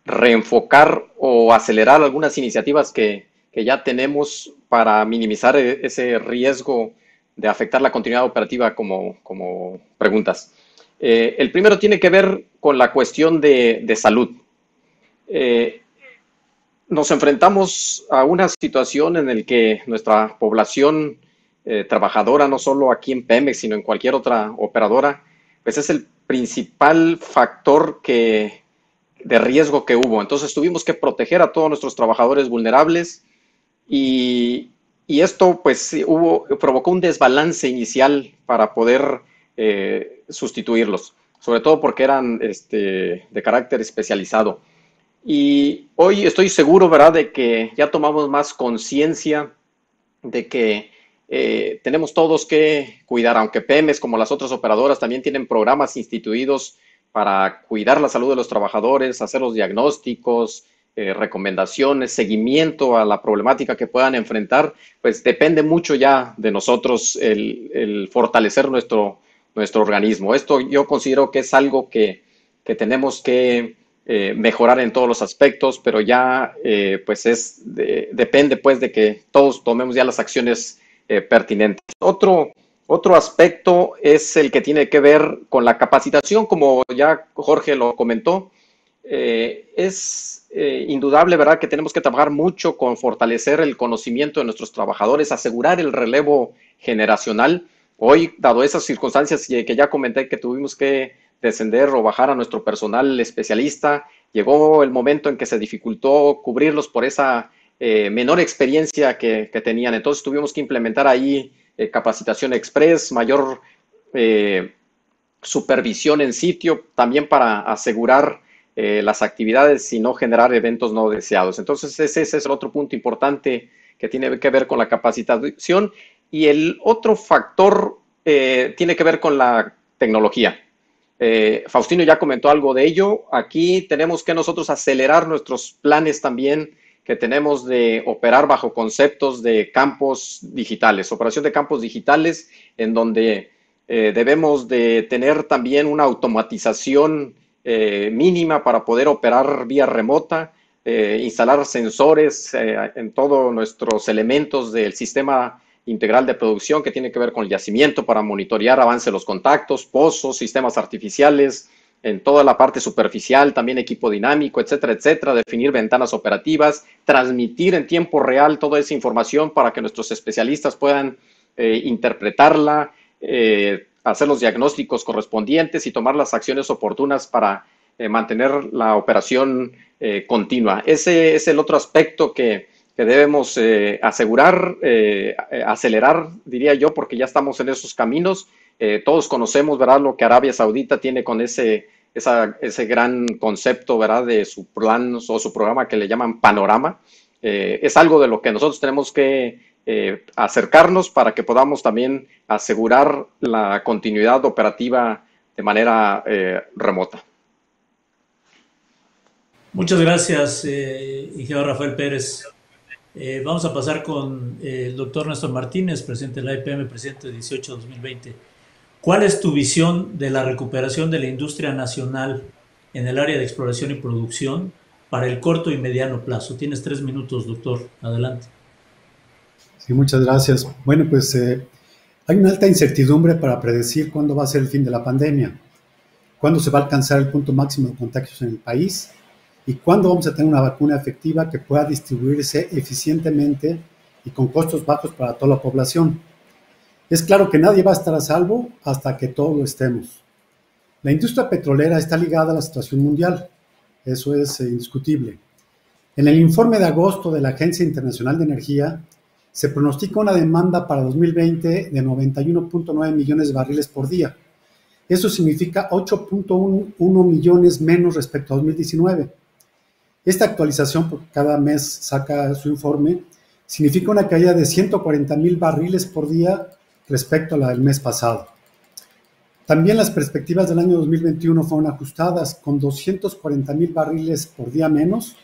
reenfocar o acelerar algunas iniciativas que ya tenemos para minimizar ese riesgo de afectar la continuidad operativa como preguntas. El primero tiene que ver con la cuestión de salud. Nos enfrentamos a una situación en la que nuestra población trabajadora, no solo aquí en Pemex, sino en cualquier otra operadora, pues es el principal factor que riesgo que hubo. Entonces tuvimos que proteger a todos nuestros trabajadores vulnerables y esto pues provocó un desbalance inicial para poder sustituirlos, sobre todo porque eran de carácter especializado. Y hoy estoy seguro, ¿verdad?, de que ya tomamos más conciencia de que tenemos todos que cuidar, aunque Pemex, como las otras operadoras, también tienen programas instituidos para cuidar la salud de los trabajadores, hacer los diagnósticos, recomendaciones, seguimiento a la problemática que puedan enfrentar, pues depende mucho ya de nosotros el fortalecer nuestro organismo. Esto yo considero que es algo que tenemos que mejorar en todos los aspectos, pero ya pues depende pues de que todos tomemos ya las acciones pertinentes. Otro aspecto es el que tiene que ver con la capacitación, como ya Jorge lo comentó. Es indudable, ¿verdad?, que tenemos que trabajar mucho con fortalecer el conocimiento de nuestros trabajadores, asegurar el relevo generacional. Hoy, dado esas circunstancias que ya comenté que tuvimos que descender o bajar a nuestro personal especialista, llegó el momento en que se dificultó cubrirlos por esa menor experiencia que tenían. Entonces tuvimos que implementar ahí capacitación express, mayor supervisión en sitio, también para asegurar las actividades y no generar eventos no deseados. Entonces ese es el otro punto importante que tiene que ver con la capacitación. Y el otro factor tiene que ver con la tecnología. Faustino ya comentó algo de ello. Aquí tenemos que nosotros acelerar nuestros planes también que tenemos de operar bajo conceptos de campos digitales, operación de campos digitales, en donde debemos de tener también una automatización mínima para poder operar vía remota, instalar sensores en todos nuestros elementos del sistema integral de producción que tiene que ver con el yacimiento para monitorear avance de los contactos, pozos, sistemas artificiales, en toda la parte superficial, también equipo dinámico, etcétera, etcétera, definir ventanas operativas, transmitir en tiempo real toda esa información para que nuestros especialistas puedan interpretarla, hacer los diagnósticos correspondientes y tomar las acciones oportunas para mantener la operación continua. Ese es el otro aspecto que debemos asegurar, acelerar, diría yo, porque ya estamos en esos caminos. Todos conocemos, ¿verdad?, lo que Arabia Saudita tiene con ese gran concepto, ¿verdad?, de su plan o su programa que le llaman Panorama. Es algo de lo que nosotros tenemos que acercarnos para que podamos también asegurar la continuidad operativa de manera remota. Muchas gracias, ingeniero Rafael Pérez. Vamos a pasar con el doctor Néstor Martínez, presidente de la IPM, presidente de 18-2020. ¿Cuál es tu visión de la recuperación de la industria nacional en el área de exploración y producción para el corto y mediano plazo? Tienes 3 minutos, doctor. Adelante. Sí, muchas gracias. Bueno, pues hay una alta incertidumbre para predecir cuándo va a ser el fin de la pandemia, cuándo se va a alcanzar el punto máximo de contagios en el país y cuándo vamos a tener una vacuna efectiva que pueda distribuirse eficientemente y con costos bajos para toda la población. Es claro que nadie va a estar a salvo hasta que todos lo estemos. La industria petrolera está ligada a la situación mundial, eso es indiscutible. En el informe de agosto de la Agencia Internacional de Energía, se pronostica una demanda para 2020 de 91.9 millones de barriles por día. Eso significa 8.1 millones menos respecto a 2019. Esta actualización, porque cada mes saca su informe, significa una caída de 140,000 barriles por día respecto a la del mes pasado. También las perspectivas del año 2021 fueron ajustadas con 240,000 barriles por día menos,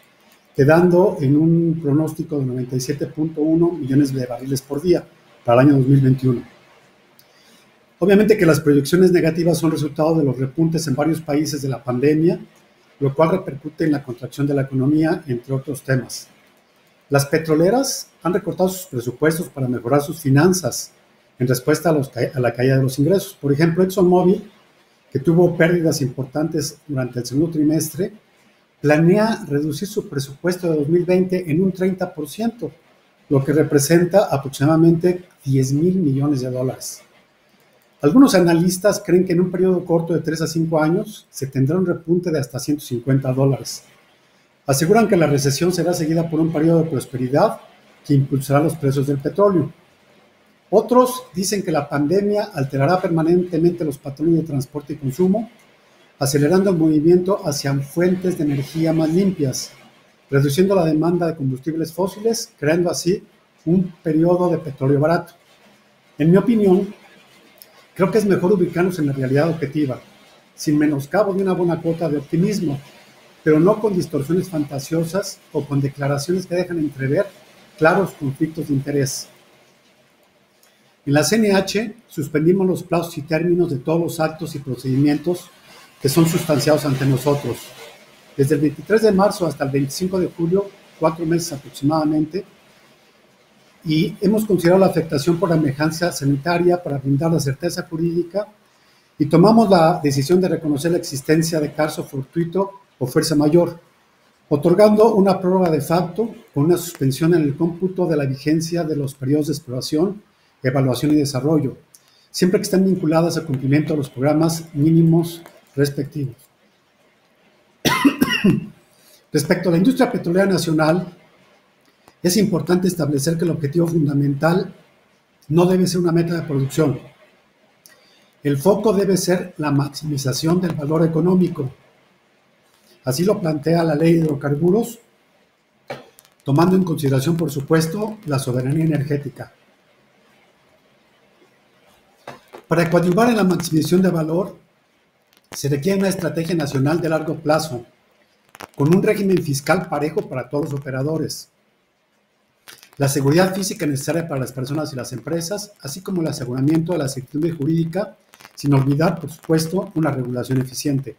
quedando en un pronóstico de 97.1 millones de barriles por día para el año 2021. Obviamente que las proyecciones negativas son resultado de los repuntes en varios países de la pandemia, lo cual repercute en la contracción de la economía, entre otros temas. Las petroleras han recortado sus presupuestos para mejorar sus finanzas en respuesta a la caída de los ingresos. Por ejemplo, ExxonMobil, que tuvo pérdidas importantes durante el segundo trimestre, planea reducir su presupuesto de 2020 en un 30%, lo que representa aproximadamente $10,000 millones. Algunos analistas creen que en un periodo corto de 3 a 5 años se tendrá un repunte de hasta $150. Aseguran que la recesión será seguida por un periodo de prosperidad que impulsará los precios del petróleo. Otros dicen que la pandemia alterará permanentemente los patrones de transporte y consumo, acelerando el movimiento hacia fuentes de energía más limpias, reduciendo la demanda de combustibles fósiles, creando así un periodo de petróleo barato. En mi opinión, creo que es mejor ubicarnos en la realidad objetiva, sin menoscabo de una buena cuota de optimismo, pero no con distorsiones fantasiosas o con declaraciones que dejan entrever claros conflictos de interés. En la CNH suspendimos los plazos y términos de todos los actos y procedimientos que son sustanciados ante nosotros. Desde el 23 de marzo hasta el 25 de julio, 4 meses aproximadamente, y hemos considerado la afectación por la emergencia sanitaria para brindar la certeza jurídica y tomamos la decisión de reconocer la existencia de caso fortuito o fuerza mayor, otorgando una prórroga de facto con una suspensión en el cómputo de la vigencia de los periodos de exploración, evaluación y desarrollo, siempre que estén vinculadas al cumplimiento de los programas mínimos respectivos. Respecto a la industria petrolera nacional, es importante establecer que el objetivo fundamental no debe ser una meta de producción. El foco debe ser la maximización del valor económico. Así lo plantea la Ley de Hidrocarburos, tomando en consideración, por supuesto, la soberanía energética. Para coadyuvar en la maximización de valor, se requiere una estrategia nacional de largo plazo, con un régimen fiscal parejo para todos los operadores, la seguridad física necesaria para las personas y las empresas, así como el aseguramiento de la certidumbre jurídica, sin olvidar, por supuesto, una regulación eficiente.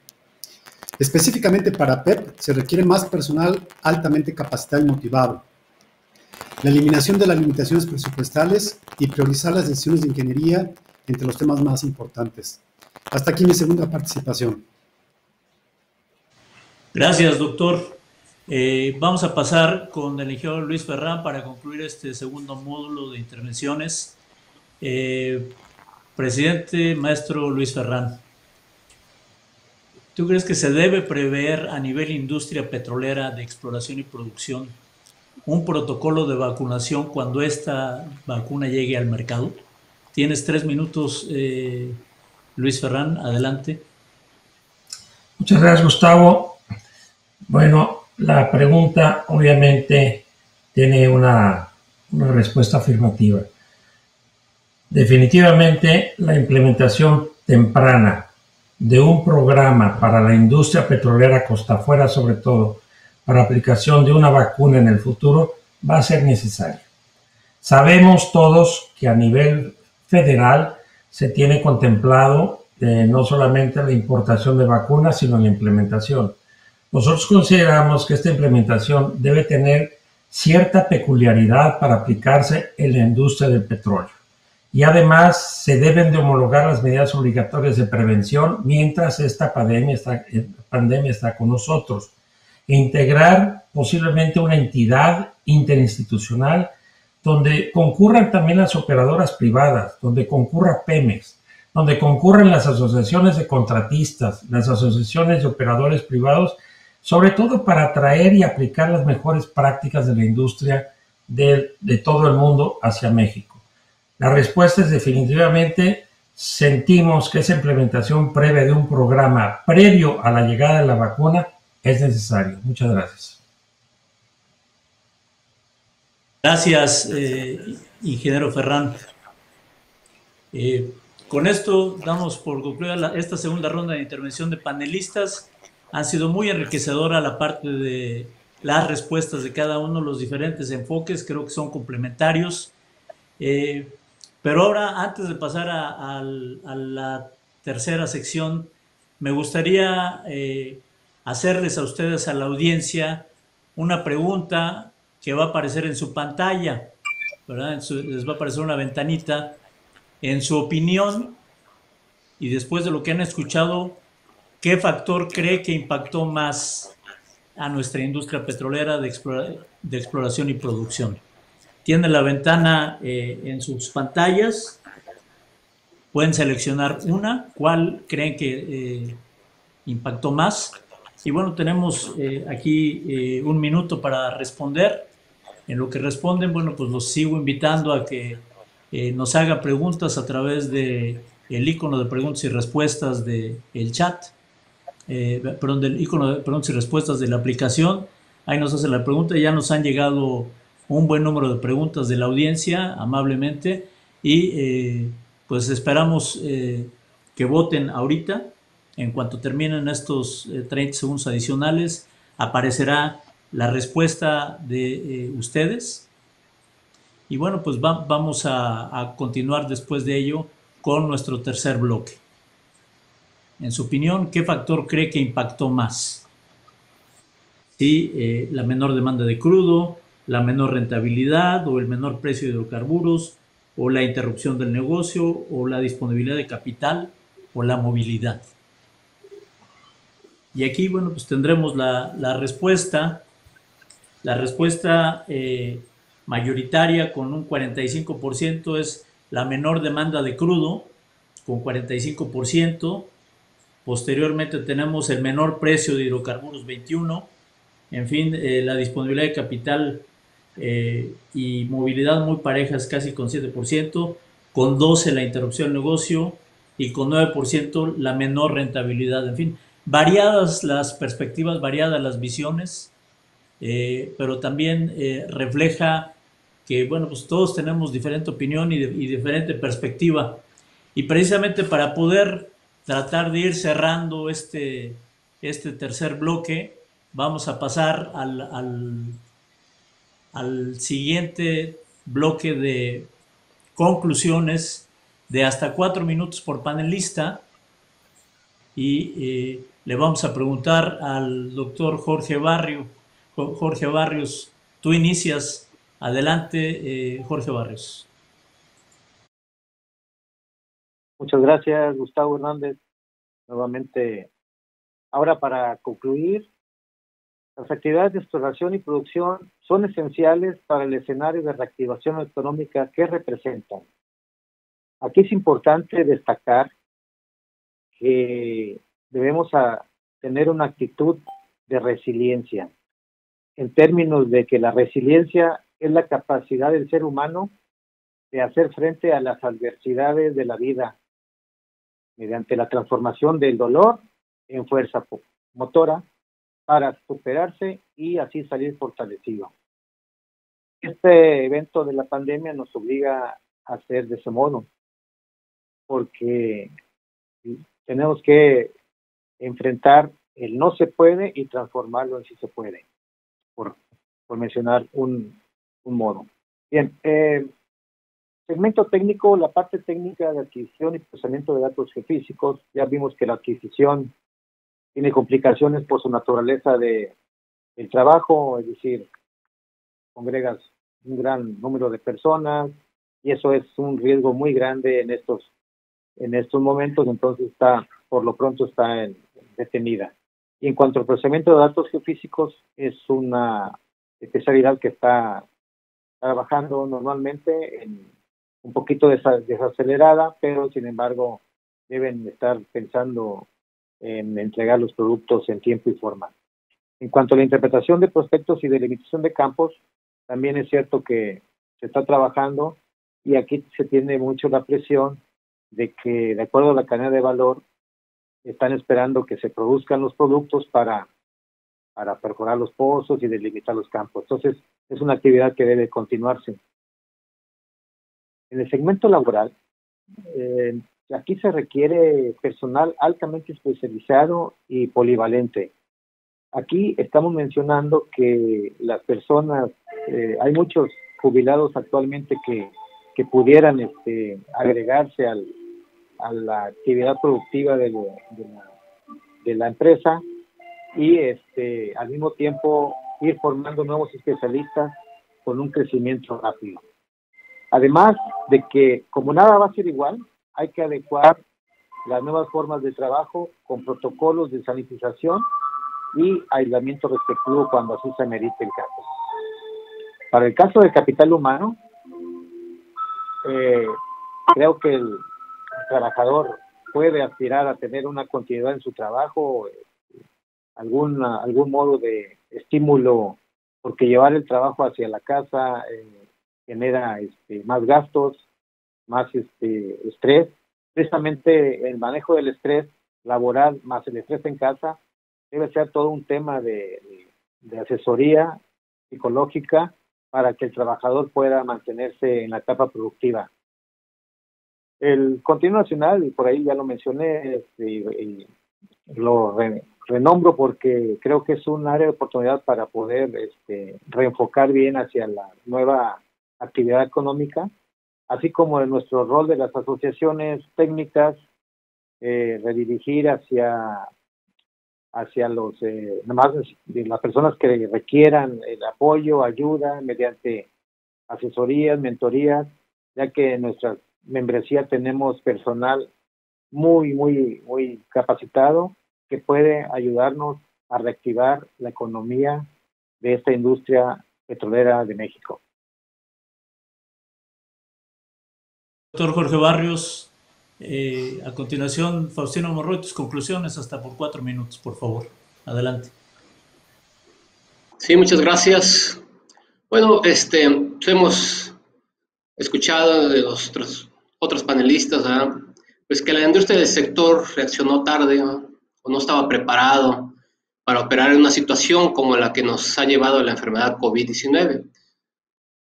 Específicamente para PEP se requiere más personal altamente capacitado y motivado, la eliminación de las limitaciones presupuestales y priorizar las decisiones de ingeniería entre los temas más importantes. Hasta aquí mi segunda participación. Gracias, doctor. Vamos a pasar con el ingeniero Luis Ferrán para concluir este segundo módulo de intervenciones. Presidente, maestro Luis Ferrán, ¿tú crees que se debe prever a nivel industria petrolera de exploración y producción un protocolo de vacunación cuando esta vacuna llegue al mercado? Tienes 3 minutos, Luis Ferrán, adelante. Muchas gracias, Gustavo. Bueno, la pregunta obviamente tiene una respuesta afirmativa. Definitivamente la implementación temprana de un programa para la industria petrolera costa afuera, sobre todo para aplicación de una vacuna en el futuro, va a ser necesaria. Sabemos todos que a nivel federal se tiene contemplado no solamente la importación de vacunas, sino la implementación. Nosotros consideramos que esta implementación debe tener cierta peculiaridad para aplicarse en la industria del petróleo. Y además se deben de homologar las medidas obligatorias de prevención mientras esta pandemia está con nosotros. E integrar posiblemente una entidad interinstitucional donde concurran también las operadoras privadas, donde concurra Pemex, donde concurran las asociaciones de contratistas, las asociaciones de operadores privados, sobre todo para atraer y aplicar las mejores prácticas de la industria de todo el mundo hacia México. La respuesta es definitivamente, sentimos que esa implementación previa de un programa previo a la llegada de la vacuna es necesaria. Muchas gracias. Gracias, ingeniero Ferrán. Con esto damos por concluida esta segunda ronda de intervención de panelistas. Han sido muy enriquecedora la parte de las respuestas de cada uno, los diferentes enfoques, creo que son complementarios. Pero ahora, antes de pasar a la tercera sección, me gustaría hacerles a ustedes, a la audiencia, una pregunta que va a aparecer en su pantalla, ¿verdad? Les va a aparecer una ventanita. En su opinión, y después de lo que han escuchado, ¿qué factor cree que impactó más a nuestra industria petrolera de exploración y producción? Tiene la ventana en sus pantallas. Pueden seleccionar una, cuál creen que impactó más. Y bueno, tenemos aquí 1 minuto para responder. En lo que responden, bueno, pues los sigo invitando a que nos haga preguntas a través de el icono de preguntas y respuestas del chat, perdón, del icono de preguntas y respuestas de la aplicación. Ahí nos hace la pregunta. Ya nos han llegado un buen número de preguntas de la audiencia, amablemente, y pues esperamos que voten ahorita. En cuanto terminen estos 30 segundos adicionales, aparecerá la respuesta de ustedes. Y bueno, pues vamos a continuar después de ello con nuestro tercer bloque. En su opinión, ¿qué factor cree que impactó más? ¿Sí? La menor demanda de crudo, la menor rentabilidad o el menor precio de hidrocarburos, o la interrupción del negocio, o la disponibilidad de capital, o la movilidad. Y aquí, bueno, pues tendremos la respuesta. La respuesta mayoritaria con un 45% es la menor demanda de crudo, con 45%. Posteriormente tenemos el menor precio de hidrocarburos, 21%. En fin, la disponibilidad de capital y movilidad muy parejas, casi con 7%, con 12% la interrupción del negocio y con 9% la menor rentabilidad. En fin, variadas las perspectivas, variadas las visiones, pero también refleja que, bueno, pues todos tenemos diferente opinión y diferente perspectiva. Y precisamente para poder tratar de ir cerrando este tercer bloque, vamos a pasar al siguiente bloque de conclusiones de hasta 4 minutos por panelista, y le vamos a preguntar al doctor Jorge Barrios. Tú inicias. Adelante, Jorge Barrios. Muchas gracias, Gustavo Hernández. Nuevamente, ahora para concluir, las actividades de exploración y producción son esenciales para el escenario de reactivación económica que representan. Aquí es importante destacar que debemos tener una actitud de resiliencia, en términos de que la resiliencia es la capacidad del ser humano de hacer frente a las adversidades de la vida mediante la transformación del dolor en fuerza motora para superarse y así salir fortalecido. Este evento de la pandemia nos obliga a hacer de ese modo, porque tenemos que enfrentar el no se puede y transformarlo en sí se puede, por mencionar un modo. Bien, segmento técnico, la parte técnica de adquisición y procesamiento de datos geofísicos. Ya vimos que la adquisición tiene complicaciones por su naturaleza del trabajo, es decir, congregas un gran número de personas y eso es un riesgo muy grande en estos momentos, entonces por lo pronto está detenida. Y en cuanto al procesamiento de datos geofísicos, es una especialidad que está trabajando normalmente un poquito desacelerada, pero sin embargo deben estar pensando en entregar los productos en tiempo y forma. En cuanto a la interpretación de prospectos y delimitación de campos, también es cierto que se está trabajando y aquí se tiene mucho la presión de que, de acuerdo a la cadena de valor, están esperando que se produzcan los productos para perforar los pozos y delimitar los campos. Entonces, es una actividad que debe continuarse. En el segmento laboral, aquí se requiere personal altamente especializado y polivalente. Aquí estamos mencionando que las personas, hay muchos jubilados actualmente que pudieran agregarse a la actividad productiva de la empresa y al mismo tiempo ir formando nuevos especialistas con un crecimiento rápido. Además de que, como nada va a ser igual, hay que adecuar las nuevas formas de trabajo con protocolos de sanitización y aislamiento respectivo cuando así se merite el caso. Para el caso del capital humano, creo que trabajador puede aspirar a tener una continuidad en su trabajo, algún modo de estímulo, porque llevar el trabajo hacia la casa genera más gastos, más estrés. Precisamente el manejo del estrés laboral más el estrés en casa debe ser todo un tema de asesoría psicológica para que el trabajador pueda mantenerse en la etapa productiva. El Continuo Nacional, y por ahí ya lo mencioné, y lo renombro porque creo que es un área de oportunidad para poder reenfocar bien hacia la nueva actividad económica, así como en nuestro rol de las asociaciones técnicas, redirigir hacia las personas que requieran el apoyo, ayuda, mediante asesorías, mentorías, ya que en nuestra membresía tenemos personal muy capacitado que puede ayudarnos a reactivar la economía de esta industria petrolera de México. Doctor Jorge Barrios, a continuación, Faustino Monroy, tus conclusiones hasta por 4 minutos, por favor. Adelante. Sí, muchas gracias. Bueno, hemos escuchado de los otros panelistas, ¿verdad? Pues que la industria del sector reaccionó tarde, ¿no? O no estaba preparado para operar en una situación como la que nos ha llevado la enfermedad COVID-19.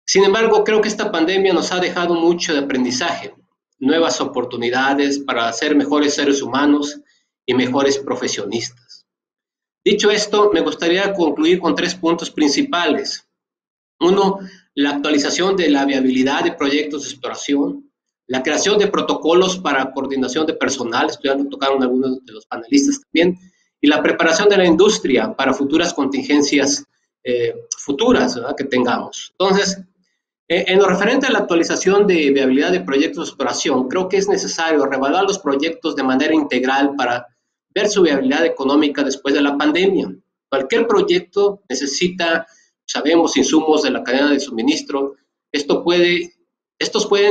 Sin embargo, creo que esta pandemia nos ha dejado mucho de aprendizaje, nuevas oportunidades para ser mejores seres humanos y mejores profesionistas. Dicho esto, me gustaría concluir con 3 puntos principales. 1, la actualización de la viabilidad de proyectos de exploración, la creación de protocolos para coordinación de personal, esto ya lo tocaron algunos de los panelistas también, y la preparación de la industria para futuras contingencias futuras, ¿verdad?, que tengamos. Entonces, en lo referente a la actualización de viabilidad de proyectos de exploración, creo que es necesario reevaluar los proyectos de manera integral para ver su viabilidad económica después de la pandemia. Cualquier proyecto necesita, sabemos, insumos de la cadena de suministro. Estos pueden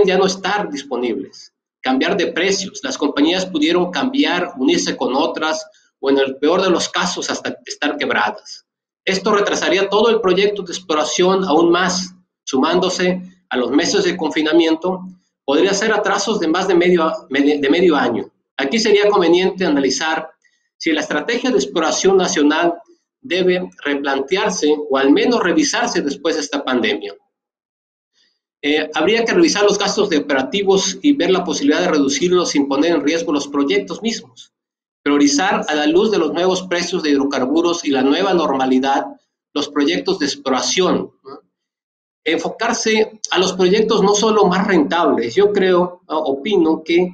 ya no estar disponibles, cambiar de precios. Las compañías pudieron cambiar, unirse con otras, o en el peor de los casos, hasta estar quebradas. Esto retrasaría todo el proyecto de exploración aún más, sumándose a los meses de confinamiento, podría ser atrasos de más de medio año. Aquí sería conveniente analizar si la estrategia de exploración nacional debe replantearse o al menos revisarse después de esta pandemia. Habría que revisar los gastos de operativos y ver la posibilidad de reducirlos sin poner en riesgo los proyectos mismos. Priorizar a la luz de los nuevos precios de hidrocarburos y la nueva normalidad los proyectos de exploración, ¿no? Enfocarse a los proyectos no solo más rentables. Yo opino que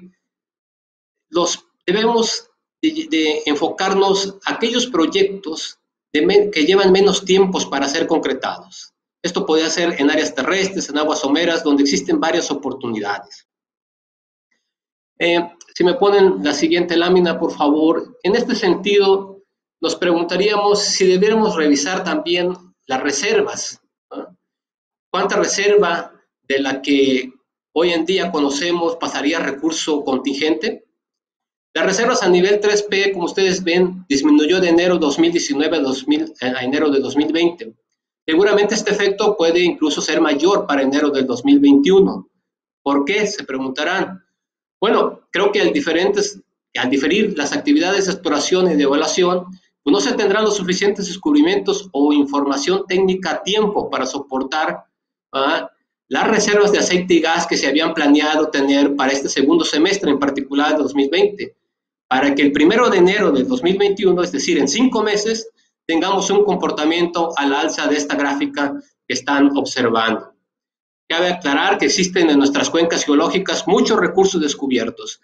debemos de enfocarnos a aquellos proyectos que llevan menos tiempos para ser concretados. Esto podría ser en áreas terrestres, en aguas someras, donde existen varias oportunidades. Si me ponen la siguiente lámina, por favor. En este sentido, nos preguntaríamos si debiéramos revisar también las reservas, ¿no? ¿Cuánta reserva de la que hoy en día conocemos pasaría a recurso contingente? Las reservas a nivel 3P, como ustedes ven, disminuyó de enero de 2019 a enero de 2020. Seguramente este efecto puede incluso ser mayor para enero del 2021. ¿Por qué? Se preguntarán. Bueno, creo que al diferir las actividades de exploración y de evaluación, pues no se tendrán los suficientes descubrimientos o información técnica a tiempo para soportar las reservas de aceite y gas que se habían planeado tener para este segundo semestre, en particular de 2020, para que el 1 de enero del 2021, es decir, en 5 meses, tengamos un comportamiento al alza de esta gráfica que están observando. Cabe aclarar que existen en nuestras cuencas geológicas muchos recursos descubiertos,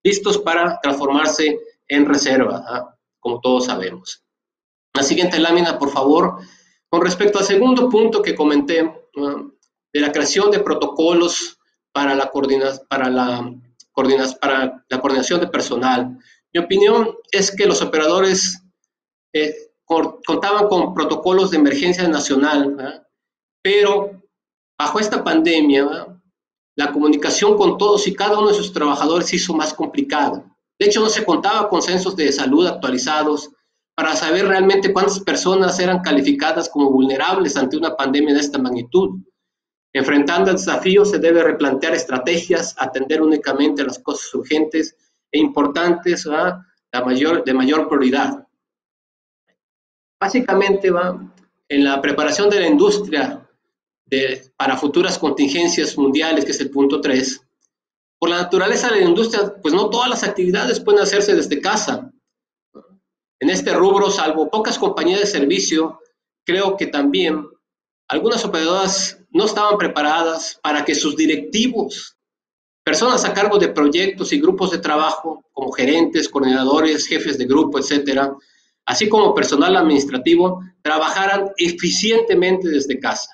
listos para transformarse en reserva, como todos sabemos. La siguiente lámina, por favor. Con respecto al segundo punto que comenté, de la creación de protocolos para la coordinación de personal. Mi opinión es que los operadores contaban con protocolos de emergencia nacional, ¿verdad? Pero bajo esta pandemia, ¿verdad?, la comunicación con todos y cada uno de sus trabajadores se hizo más complicado. De hecho, no se contaba con censos de salud actualizados para saber realmente cuántas personas eran calificadas como vulnerables ante una pandemia de esta magnitud. Enfrentando el desafío, se debe replantear estrategias, atender únicamente a las cosas urgentes e importantes, de mayor prioridad. Básicamente, en la preparación de la industria para futuras contingencias mundiales, que es el punto 3, por la naturaleza de la industria, pues no todas las actividades pueden hacerse desde casa. En este rubro, salvo pocas compañías de servicio, creo que también algunas operadoras no estaban preparadas para que sus directivos, personas a cargo de proyectos y grupos de trabajo, como gerentes, coordinadores, jefes de grupo, etcétera, así como personal administrativo, trabajaran eficientemente desde casa.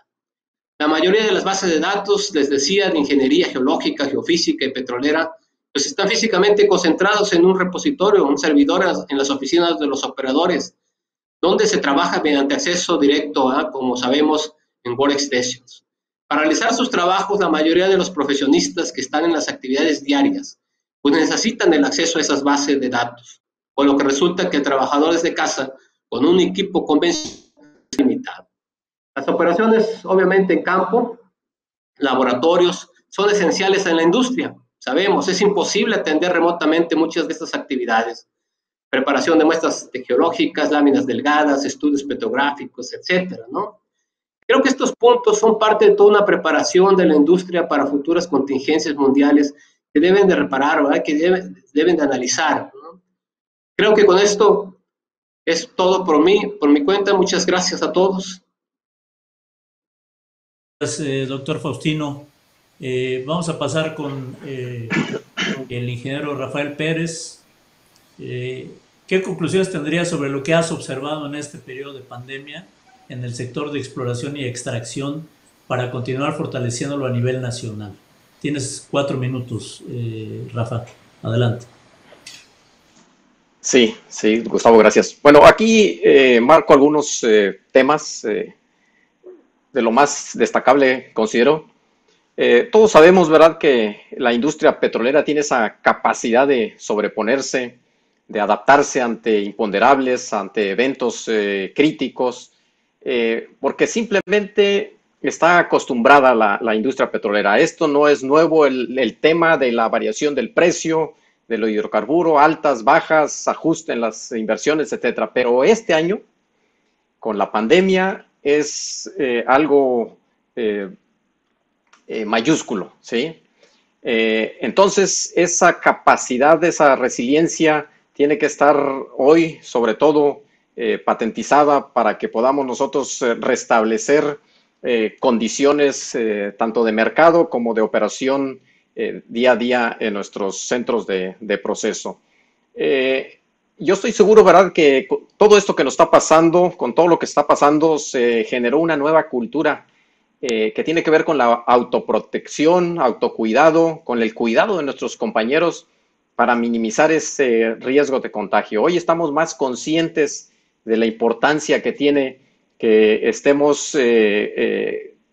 La mayoría de las bases de datos, les decía, de ingeniería geológica, geofísica y petrolera, pues están físicamente concentrados en un repositorio, un servidor en las oficinas de los operadores, donde se trabaja mediante acceso directo como sabemos, en workstations. Para realizar sus trabajos, la mayoría de los profesionistas que están en las actividades diarias, pues necesitan el acceso a esas bases de datos, por lo que resulta que trabajadores de casa con un equipo convencional es limitado. Las operaciones, obviamente, en campo, laboratorios, son esenciales en la industria. Sabemos, es imposible atender remotamente muchas de estas actividades. Preparación de muestras geológicas, láminas delgadas, estudios petrográficos, etcétera, ¿no? Creo que estos puntos son parte de toda una preparación de la industria para futuras contingencias mundiales que deben de reparar, ¿verdad? Que deben de analizar, ¿no? Creo que con esto es todo por mi cuenta. Muchas gracias a todos. Gracias, doctor Faustino. Vamos a pasar con el ingeniero Rafael Pérez. ¿Qué conclusiones tendrías sobre lo que has observado en este periodo de pandemia en el sector de exploración y extracción para continuar fortaleciéndolo a nivel nacional? Tienes 4 minutos, Rafa. Adelante. Sí, Gustavo, gracias. Bueno, aquí marco algunos temas de lo más destacable, considero. Todos sabemos, ¿verdad?, que la industria petrolera tiene esa capacidad de sobreponerse, de adaptarse ante imponderables, ante eventos críticos, porque simplemente está acostumbrada la industria petrolera. Esto no es nuevo, el tema de la variación del precio, de los hidrocarburos, altas, bajas, ajuste en las inversiones, etcétera. Pero este año, con la pandemia, es algo mayúsculo, ¿sí? Entonces, esa capacidad, esa resiliencia tiene que estar hoy, sobre todo, patentizada para que podamos nosotros restablecer condiciones tanto de mercado como de operación día a día en nuestros centros de proceso. Yo estoy seguro, ¿verdad?, que todo esto que nos está pasando, con todo lo que está pasando, se generó una nueva cultura que tiene que ver con la autoprotección, autocuidado, con el cuidado de nuestros compañeros para minimizar ese riesgo de contagio. Hoy estamos más conscientes de la importancia que tiene que estemos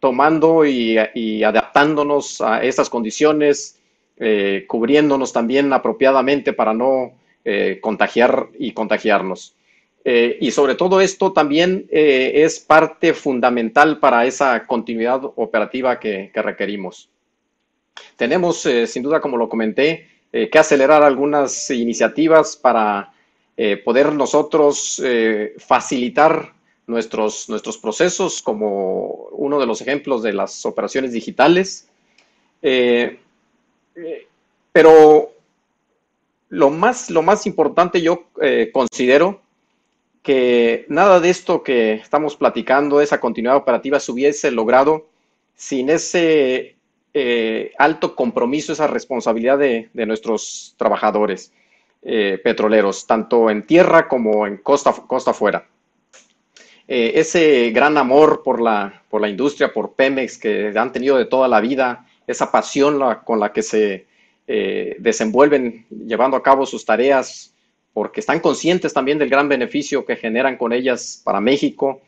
tomando y adaptándonos a estas condiciones, cubriéndonos también apropiadamente para no contagiar y contagiarnos. Y sobre todo esto también es parte fundamental para esa continuidad operativa que requerimos. Tenemos, sin duda, como lo comenté, que acelerar algunas iniciativas para poder nosotros facilitar nuestros procesos, como uno de los ejemplos de las operaciones digitales. Pero lo más importante, yo considero que nada de esto que estamos platicando, esa continuidad operativa, se hubiese logrado sin ese alto compromiso, esa responsabilidad de nuestros trabajadores petroleros, tanto en tierra como en costa afuera. Ese gran amor por la industria, por Pemex, que han tenido de toda la vida, esa pasión con la que se desenvuelven llevando a cabo sus tareas, porque están conscientes también del gran beneficio que generan con ellas para México.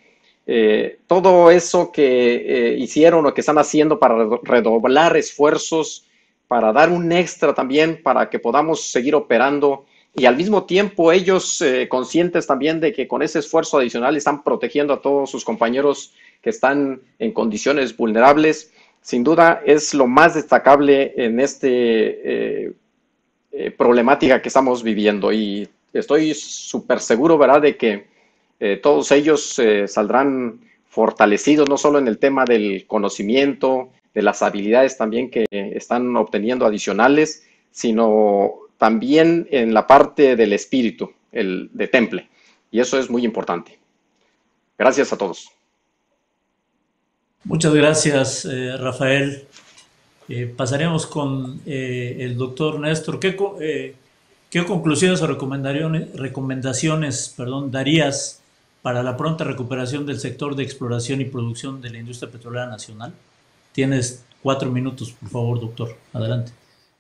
todo eso que hicieron o que están haciendo para redoblar esfuerzos, para dar un extra también, para que podamos seguir operando y al mismo tiempo ellos conscientes también de que con ese esfuerzo adicional están protegiendo a todos sus compañeros que están en condiciones vulnerables. Sin duda es lo más destacable en esta problemática que estamos viviendo y estoy súper seguro, ¿verdad?, de que todos ellos saldrán fortalecidos, no solo en el tema del conocimiento, de las habilidades también que están obteniendo adicionales, sino también en la parte del espíritu, el de temple. Y eso es muy importante. Gracias a todos. Muchas gracias, Rafael. Pasaremos con el doctor Néstor. ¿Qué conclusiones o recomendaciones darías para la pronta recuperación del sector de exploración y producción de la industria petrolera nacional? Tienes 4 minutos, por favor, doctor. Adelante.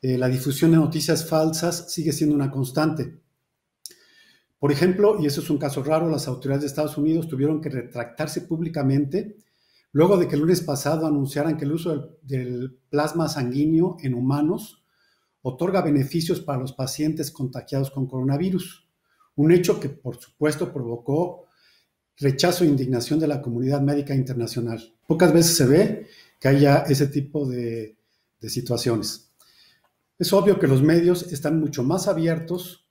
La difusión de noticias falsas sigue siendo una constante. Por ejemplo, y eso es un caso raro, las autoridades de Estados Unidos tuvieron que retractarse públicamente luego de que el lunes pasado anunciaran que el uso del plasma sanguíneo en humanos otorga beneficios para los pacientes contagiados con coronavirus. Un hecho que, por supuesto, provocó rechazo e indignación de la comunidad médica internacional. Pocas veces se ve que haya ese tipo de situaciones. Es obvio que los medios están mucho más abiertos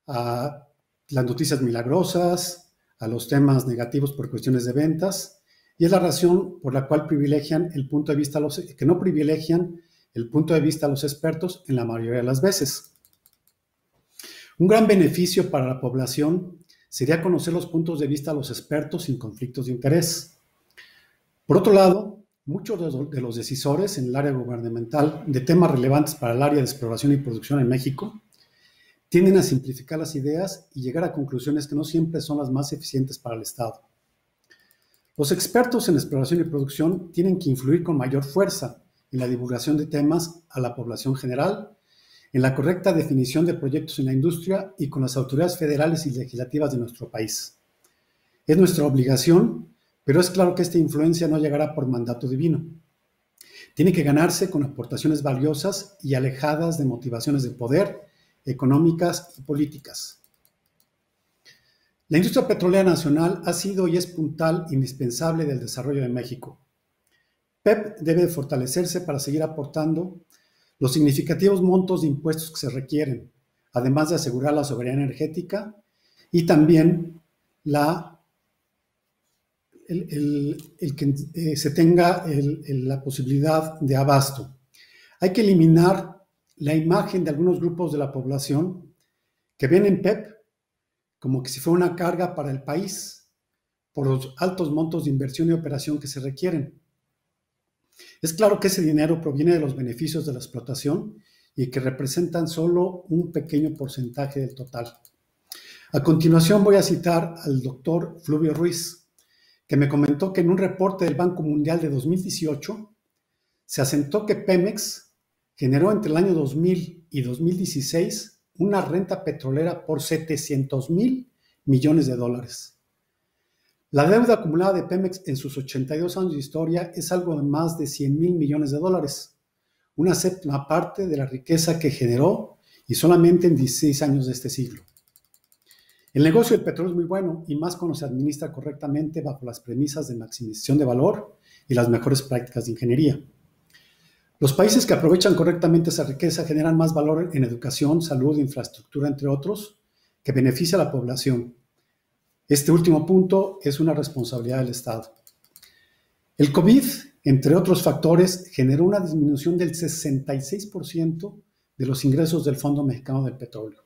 a las noticias milagrosas, a los temas negativos por cuestiones de ventas, y es la razón por la cual privilegian el punto de vista que no privilegian el punto de vista de los expertos en la mayoría de las veces. Un gran beneficio para la población sería conocer los puntos de vista de los expertos sin conflictos de interés. Por otro lado, muchos de los decisores en el área gubernamental de temas relevantes para el área de exploración y producción en México tienden a simplificar las ideas y llegar a conclusiones que no siempre son las más eficientes para el Estado. Los expertos en exploración y producción tienen que influir con mayor fuerza en la divulgación de temas a la población general, en la correcta definición de proyectos en la industria y con las autoridades federales y legislativas de nuestro país. Es nuestra obligación, pero es claro que esta influencia no llegará por mandato divino. Tiene que ganarse con aportaciones valiosas y alejadas de motivaciones de poder, económicas y políticas. La industria petrolera nacional ha sido y es puntal indispensable del desarrollo de México. PEP debe fortalecerse para seguir aportando los significativos montos de impuestos que se requieren, además de asegurar la soberanía energética y también el que se tenga la posibilidad de abasto. Hay que eliminar la imagen de algunos grupos de la población que ven en PEP como que si fuera una carga para el país por los altos montos de inversión y operación que se requieren. Es claro que ese dinero proviene de los beneficios de la explotación y que representan solo un pequeño porcentaje del total. A continuación voy a citar al doctor Fluvio Ruiz, que me comentó que en un reporte del Banco Mundial de 2018 se asentó que Pemex generó entre el año 2000 y 2016 una renta petrolera por $700,000 millones. La deuda acumulada de Pemex en sus 82 años de historia es algo de más de $100,000 millones, una séptima parte de la riqueza que generó y solamente en 16 años de este siglo. El negocio del petróleo es muy bueno y más cuando se administra correctamente bajo las premisas de maximización de valor y las mejores prácticas de ingeniería. Los países que aprovechan correctamente esa riqueza generan más valor en educación, salud, infraestructura, entre otros, que beneficia a la población. Este último punto es una responsabilidad del Estado. El COVID, entre otros factores, generó una disminución del 66% de los ingresos del Fondo Mexicano del Petróleo.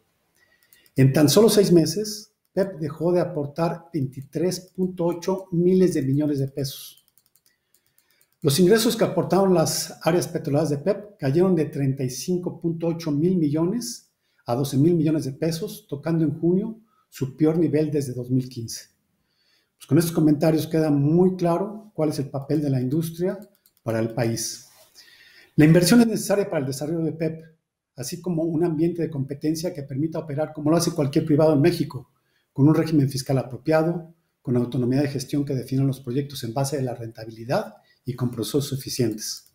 En tan solo 6 meses, PEP dejó de aportar 23.8 miles de millones de pesos. Los ingresos que aportaron las áreas petroleras de PEP cayeron de 35.8 mil millones a 12 mil millones de pesos, tocando en junio su peor nivel desde 2015. Pues con estos comentarios queda muy claro cuál es el papel de la industria para el país. La inversión es necesaria para el desarrollo de PEP, así como un ambiente de competencia que permita operar como lo hace cualquier privado en México, con un régimen fiscal apropiado, con autonomía de gestión que definan los proyectos en base a la rentabilidad y con procesos eficientes.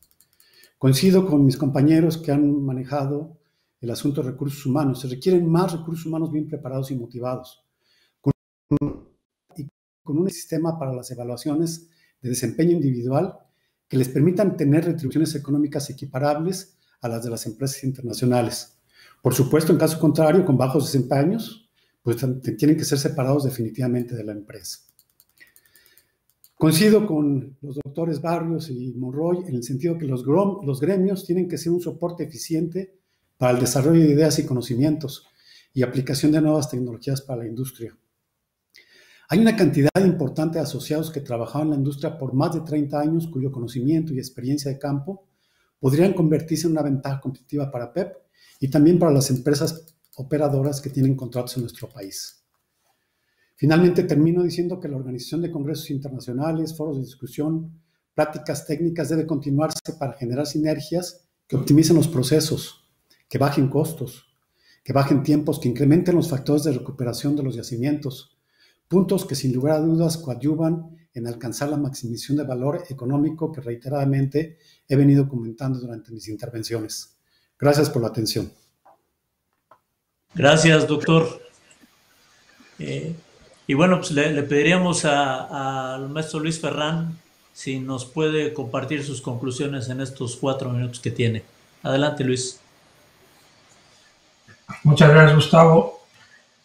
Coincido con mis compañeros que han manejado el asunto de recursos humanos. Se requieren más recursos humanos bien preparados y motivados, con un sistema para las evaluaciones de desempeño individual que les permitan tener retribuciones económicas equiparables a las de las empresas internacionales. Por supuesto, en caso contrario, con bajos desempeños, pues tienen que ser separados definitivamente de la empresa. Coincido con los doctores Barrios y Monroy en el sentido que los gremios tienen que ser un soporte eficiente para el desarrollo de ideas y conocimientos y aplicación de nuevas tecnologías para la industria. Hay una cantidad importante de asociados que trabajaban en la industria por más de 30 años cuyo conocimiento y experiencia de campo podrían convertirse en una ventaja competitiva para PEP y también para las empresas operadoras que tienen contratos en nuestro país. Finalmente, termino diciendo que la organización de congresos internacionales, foros de discusión, prácticas técnicas debe continuarse para generar sinergias que optimicen los procesos, que bajen costos, que bajen tiempos, que incrementen los factores de recuperación de los yacimientos, puntos que sin lugar a dudas coadyuvan en alcanzar la maximización de valor económico que reiteradamente he venido comentando durante mis intervenciones. Gracias por la atención. Gracias, doctor. Y bueno, pues le pediríamos al maestro Luis Ferrán si nos puede compartir sus conclusiones en estos 4 minutos que tiene. Adelante, Luis. Muchas gracias, Gustavo.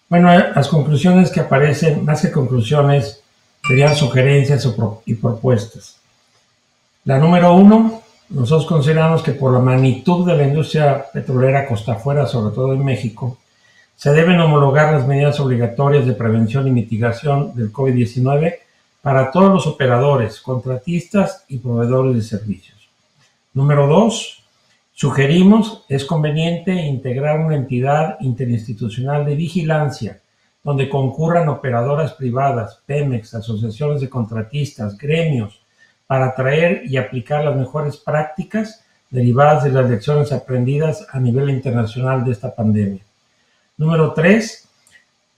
Bueno, las conclusiones que aparecen, más que conclusiones, serían sugerencias y propuestas. La número 1, nosotros consideramos que por la magnitud de la industria petrolera costa afuera, sobre todo en México, se deben homologar las medidas obligatorias de prevención y mitigación del COVID-19 para todos los operadores, contratistas y proveedores de servicios. Número 2, sugerimos, es conveniente integrar una entidad interinstitucional de vigilancia donde concurran operadoras privadas, Pemex, asociaciones de contratistas, gremios, para atraer y aplicar las mejores prácticas derivadas de las lecciones aprendidas a nivel internacional de esta pandemia. Número 3,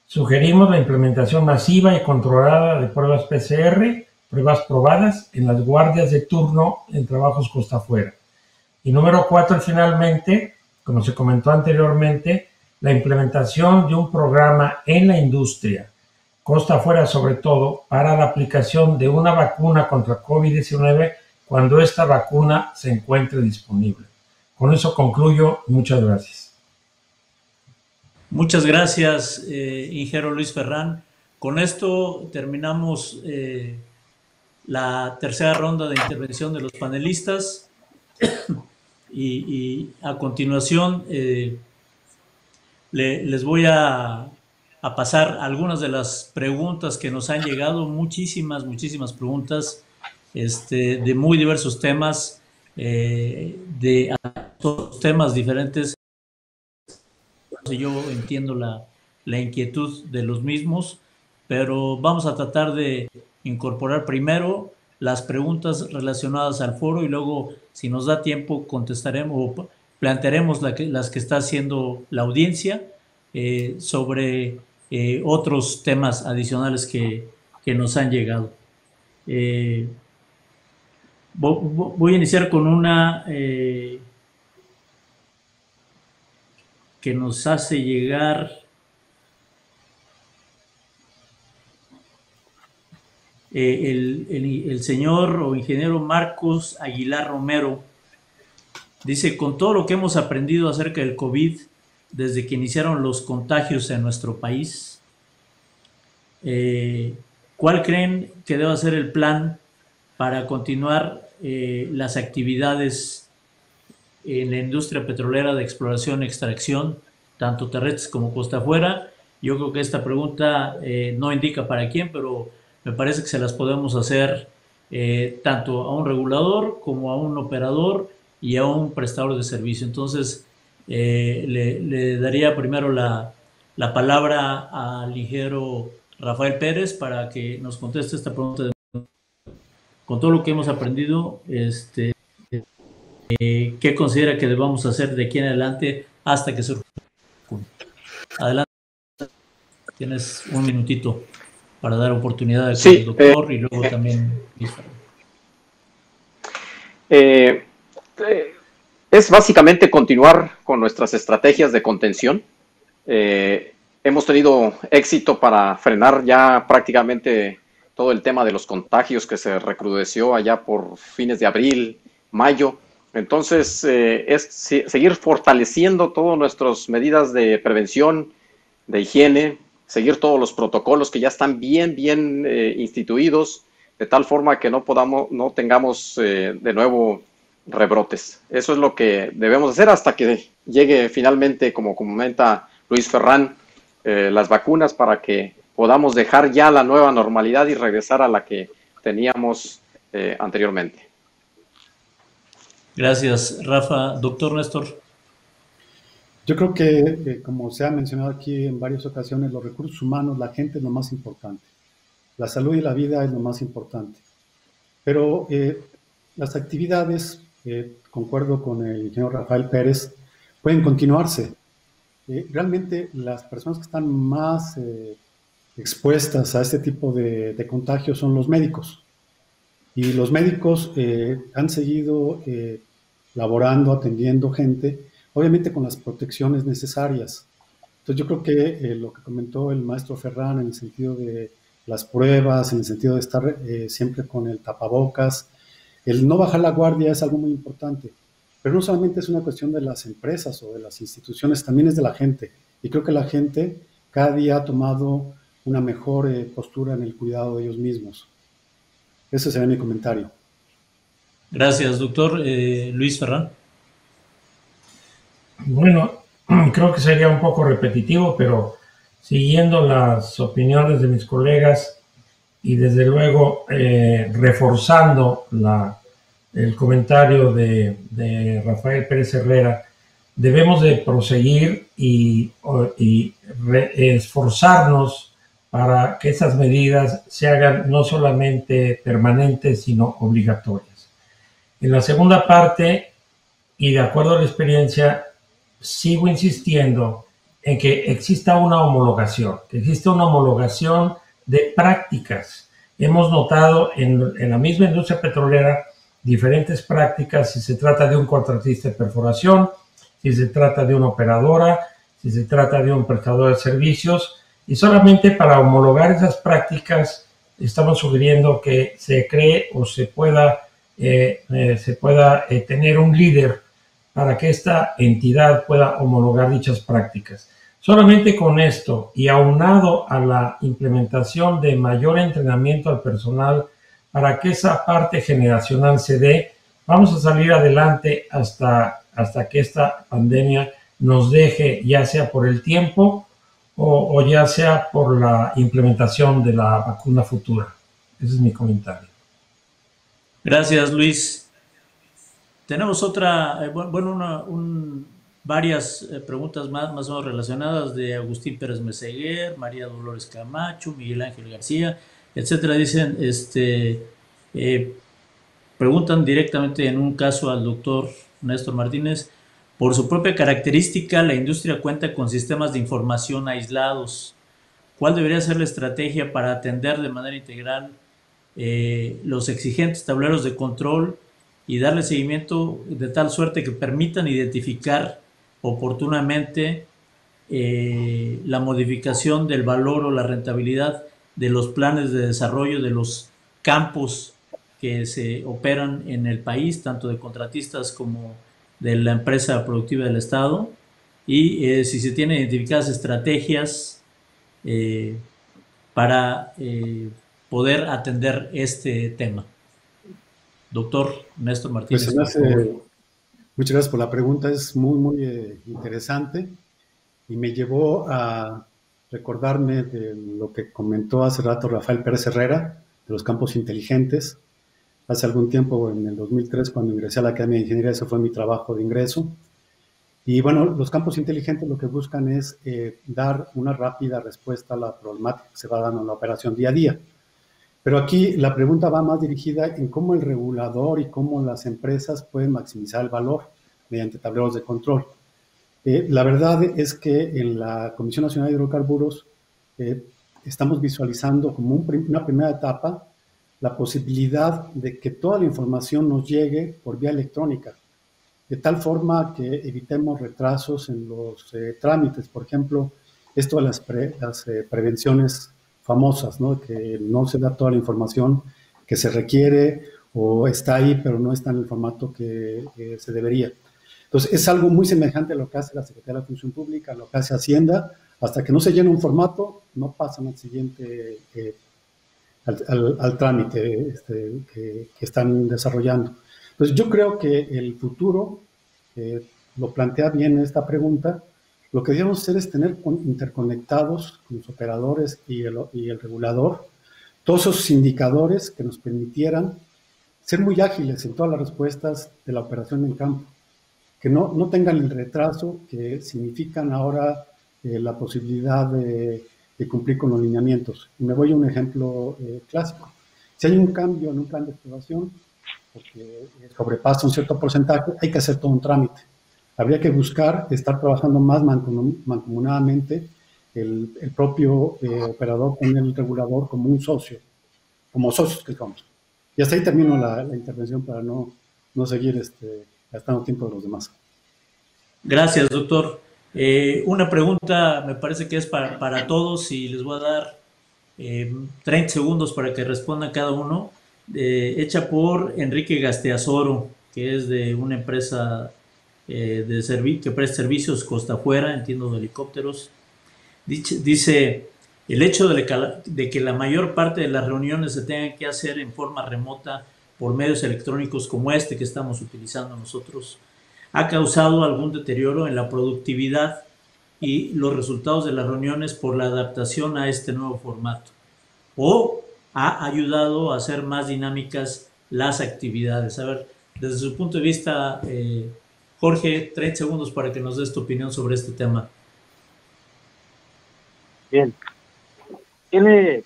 sugerimos la implementación masiva y controlada de pruebas PCR, pruebas probadas en las guardias de turno en trabajos costa afuera. Y número 4, finalmente, como se comentó anteriormente, la implementación de un programa en la industria, costa afuera sobre todo, para la aplicación de una vacuna contra COVID-19 cuando esta vacuna se encuentre disponible. Con eso concluyo. Muchas gracias. Muchas gracias, ingeniero Luis Ferrán. Con esto terminamos la tercera ronda de intervención de los panelistas y a continuación les voy a pasar algunas de las preguntas que nos han llegado, muchísimas preguntas de muy diversos temas, de todos temas diferentes. Yo entiendo la inquietud de los mismos, pero vamos a tratar de incorporar primero las preguntas relacionadas al foro y luego, si nos da tiempo, contestaremos o plantearemos las que está haciendo la audiencia sobre otros temas adicionales que nos han llegado. Voy a iniciar con una que nos hace llegar el señor o ingeniero Marcos Aguilar Romero. Dice: con todo lo que hemos aprendido acerca del COVID desde que iniciaron los contagios en nuestro país, ¿cuál creen que debe ser el plan para continuar las actividades en la industria petrolera de exploración y extracción, tanto terrestres como costa afuera? Yo creo que esta pregunta no indica para quién, pero me parece que se las podemos hacer tanto a un regulador como a un operador y a un prestador de servicio. Entonces, le daría primero la palabra al ingeniero Rafael Pérez para que nos conteste esta pregunta. Con todo lo que hemos aprendido, ¿qué considera que debamos hacer de aquí en adelante hasta que surja? Adelante, tienes un minutito. para dar oportunidad al Sí, doctor y luego también Luis Ferran. Es básicamente continuar con nuestras estrategias de contención. Hemos tenido éxito para frenar ya prácticamente todo el tema de los contagios que se recrudeció allá por fines de abril, mayo. Entonces, es seguir fortaleciendo todas nuestras medidas de prevención, de higiene, seguir todos los protocolos que ya están bien instituidos, de tal forma que no tengamos de nuevo rebrotes. Eso es lo que debemos hacer hasta que llegue finalmente, como comenta Luis Ferran, las vacunas, para que podamos dejar ya la nueva normalidad y regresar a la que teníamos anteriormente. Gracias, Rafa. Doctor Néstor. Yo creo que, como se ha mencionado aquí en varias ocasiones, los recursos humanos, la gente es lo más importante. La salud y la vida es lo más importante. Pero las actividades, concuerdo con el ingeniero Rafael Pérez, pueden continuarse. Realmente las personas que están más expuestas a este tipo de contagios son los médicos. Y los médicos han seguido laborando, atendiendo gente, obviamente con las protecciones necesarias. Entonces yo creo que lo que comentó el maestro Ferran en el sentido de las pruebas, en el sentido de estar siempre con el tapabocas, el no bajar la guardia es algo muy importante. Pero no solamente es una cuestión de las empresas o de las instituciones, también es de la gente. Y creo que la gente cada día ha tomado una mejor postura en el cuidado de ellos mismos. Ese sería mi comentario. Gracias, doctor. Luis Ferran. Bueno, creo que sería un poco repetitivo, pero siguiendo las opiniones de mis colegas y desde luego reforzando el comentario de Rafael Pérez Herrera, debemos de proseguir y esforzarnos para que esas medidas se hagan no solamente permanentes, sino obligatorias. En la segunda parte, y de acuerdo a la experiencia, sigo insistiendo en que exista una homologación, de prácticas. Hemos notado en la misma industria petrolera diferentes prácticas, si se trata de un contratista de perforación, si se trata de una operadora, si se trata de un prestador de servicios, y solamente para homologar esas prácticas estamos sugiriendo que se cree o se pueda tener un líder para que esta entidad pueda homologar dichas prácticas. Solamente con esto y aunado a la implementación de mayor entrenamiento al personal para que esa parte generacional se dé, vamos a salir adelante hasta que esta pandemia nos deje, ya sea por el tiempo o ya sea por la implementación de la vacuna futura. Ese es mi comentario. Gracias, Luis. Tenemos varias preguntas más o menos relacionadas de Agustín Pérez Meseguer, María Dolores Camacho, Miguel Ángel García, etcétera. Dicen, preguntan directamente en un caso al doctor Néstor Martínez: por su propia característica, la industria cuenta con sistemas de información aislados. ¿Cuál debería ser la estrategia para atender de manera integral los exigentes tableros de control y darle seguimiento de tal suerte que permitan identificar oportunamente la modificación del valor o la rentabilidad de los planes de desarrollo de los campos que se operan en el país, tanto de contratistas como de la empresa productiva del Estado? Y si se tienen identificadas estrategias para poder atender este tema. Doctor Néstor Martínez. Pues muchas gracias por la pregunta, es muy interesante y me llevó a recordarme de lo que comentó hace rato Rafael Pérez Herrera, de los campos inteligentes. Hace algún tiempo, en el 2003, cuando ingresé a la Academia de Ingeniería, ese fue mi trabajo de ingreso. Y bueno, los campos inteligentes lo que buscan es dar una rápida respuesta a la problemática que se va dando en la operación día a día. Pero aquí la pregunta va más dirigida en cómo el regulador y cómo las empresas pueden maximizar el valor mediante tableros de control. La verdad es que en la Comisión Nacional de Hidrocarburos estamos visualizando como una primera etapa la posibilidad de que toda la información nos llegue por vía electrónica, de tal forma que evitemos retrasos en los trámites. Por ejemplo, esto de las prevenciones famosas, ¿no? Que no se da toda la información que se requiere o está ahí, pero no está en el formato que se debería. Entonces, es algo muy semejante a lo que hace la Secretaría de la Función Pública, a lo que hace Hacienda. Hasta que no se llene un formato, no pasan al siguiente, al trámite que están desarrollando. Entonces, yo creo que el futuro lo plantea bien esta pregunta. Lo que debemos hacer es tener interconectados con los operadores y el regulador todos esos indicadores que nos permitieran ser muy ágiles en todas las respuestas de la operación en campo, que no tengan el retraso que significan ahora la posibilidad de cumplir con los lineamientos. Y me voy a un ejemplo clásico. Si hay un cambio en un plan de exploración, porque sobrepasa un cierto porcentaje, hay que hacer todo un trámite. Habría que buscar estar trabajando más mancomunadamente el propio operador con el regulador como un socio, como socios que somos. Y hasta ahí termino la intervención para no seguir gastando tiempo de los demás. Gracias, doctor. Una pregunta me parece que es para todos y les voy a dar 30 segundos para que respondan cada uno. Hecha por Enrique Gasteazoro, que es de una empresa que presta servicios costa afuera, entiendo, de helicópteros. Dice, el hecho de que la mayor parte de las reuniones se tengan que hacer en forma remota por medios electrónicos como este que estamos utilizando nosotros, ¿ha causado algún deterioro en la productividad y los resultados de las reuniones por la adaptación a este nuevo formato? ¿O ha ayudado a hacer más dinámicas las actividades? A ver, desde su punto de vista, Jorge, 30 segundos para que nos des tu opinión sobre este tema. Bien. Tiene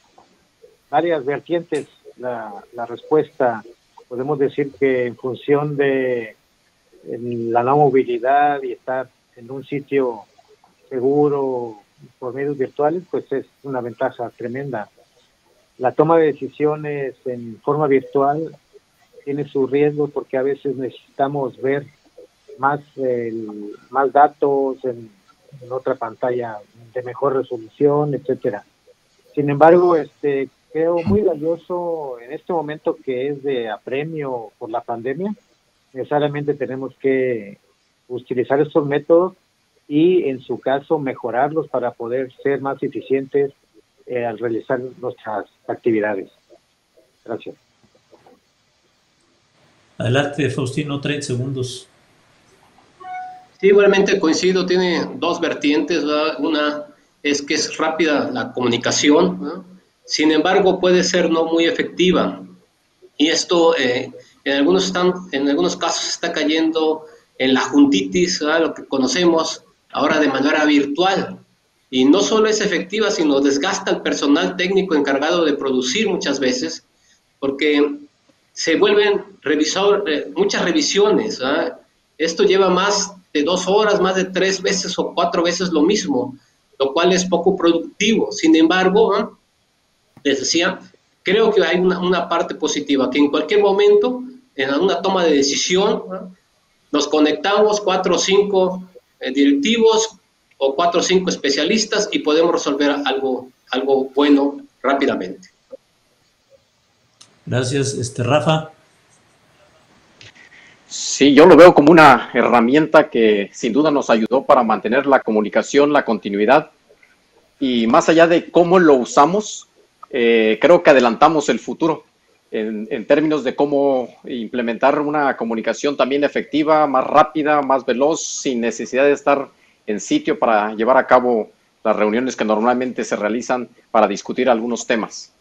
varias vertientes la respuesta. Podemos decir que en función de la no movilidad y estar en un sitio seguro por medios virtuales, pues es una ventaja tremenda. La toma de decisiones en forma virtual tiene su riesgo porque a veces necesitamos ver más datos en otra pantalla de mejor resolución, etcétera. Sin embargo, creo muy valioso en este momento que es de apremio por la pandemia. Necesariamente tenemos que utilizar estos métodos y, en su caso, mejorarlos para poder ser más eficientes al realizar nuestras actividades. Gracias. Adelante, Faustino, 30 segundos. Sí, igualmente coincido, tiene dos vertientes, ¿verdad? Una es que es rápida la comunicación, ¿no? Sin embargo puede ser no muy efectiva, y esto en algunos casos está cayendo en la juntitis, ¿verdad? Lo que conocemos ahora de manera virtual, y no solo es efectiva, sino desgasta al personal técnico encargado de producir muchas veces, porque se vuelven muchas revisiones, ¿verdad? Esto lleva más de 2 horas, más de 3 veces o 4 veces lo mismo, lo cual es poco productivo. Sin embargo, les decía, creo que hay una parte positiva, que en cualquier momento, en una toma de decisión, nos conectamos 4 o 5 directivos o 4 o 5 especialistas y podemos resolver algo bueno rápidamente. Gracias, Rafa. Sí, yo lo veo como una herramienta que sin duda nos ayudó para mantener la comunicación, la continuidad, y más allá de cómo lo usamos, creo que adelantamos el futuro en términos de cómo implementar una comunicación también efectiva, más rápida, más veloz, sin necesidad de estar en sitio para llevar a cabo las reuniones que normalmente se realizan para discutir algunos temas.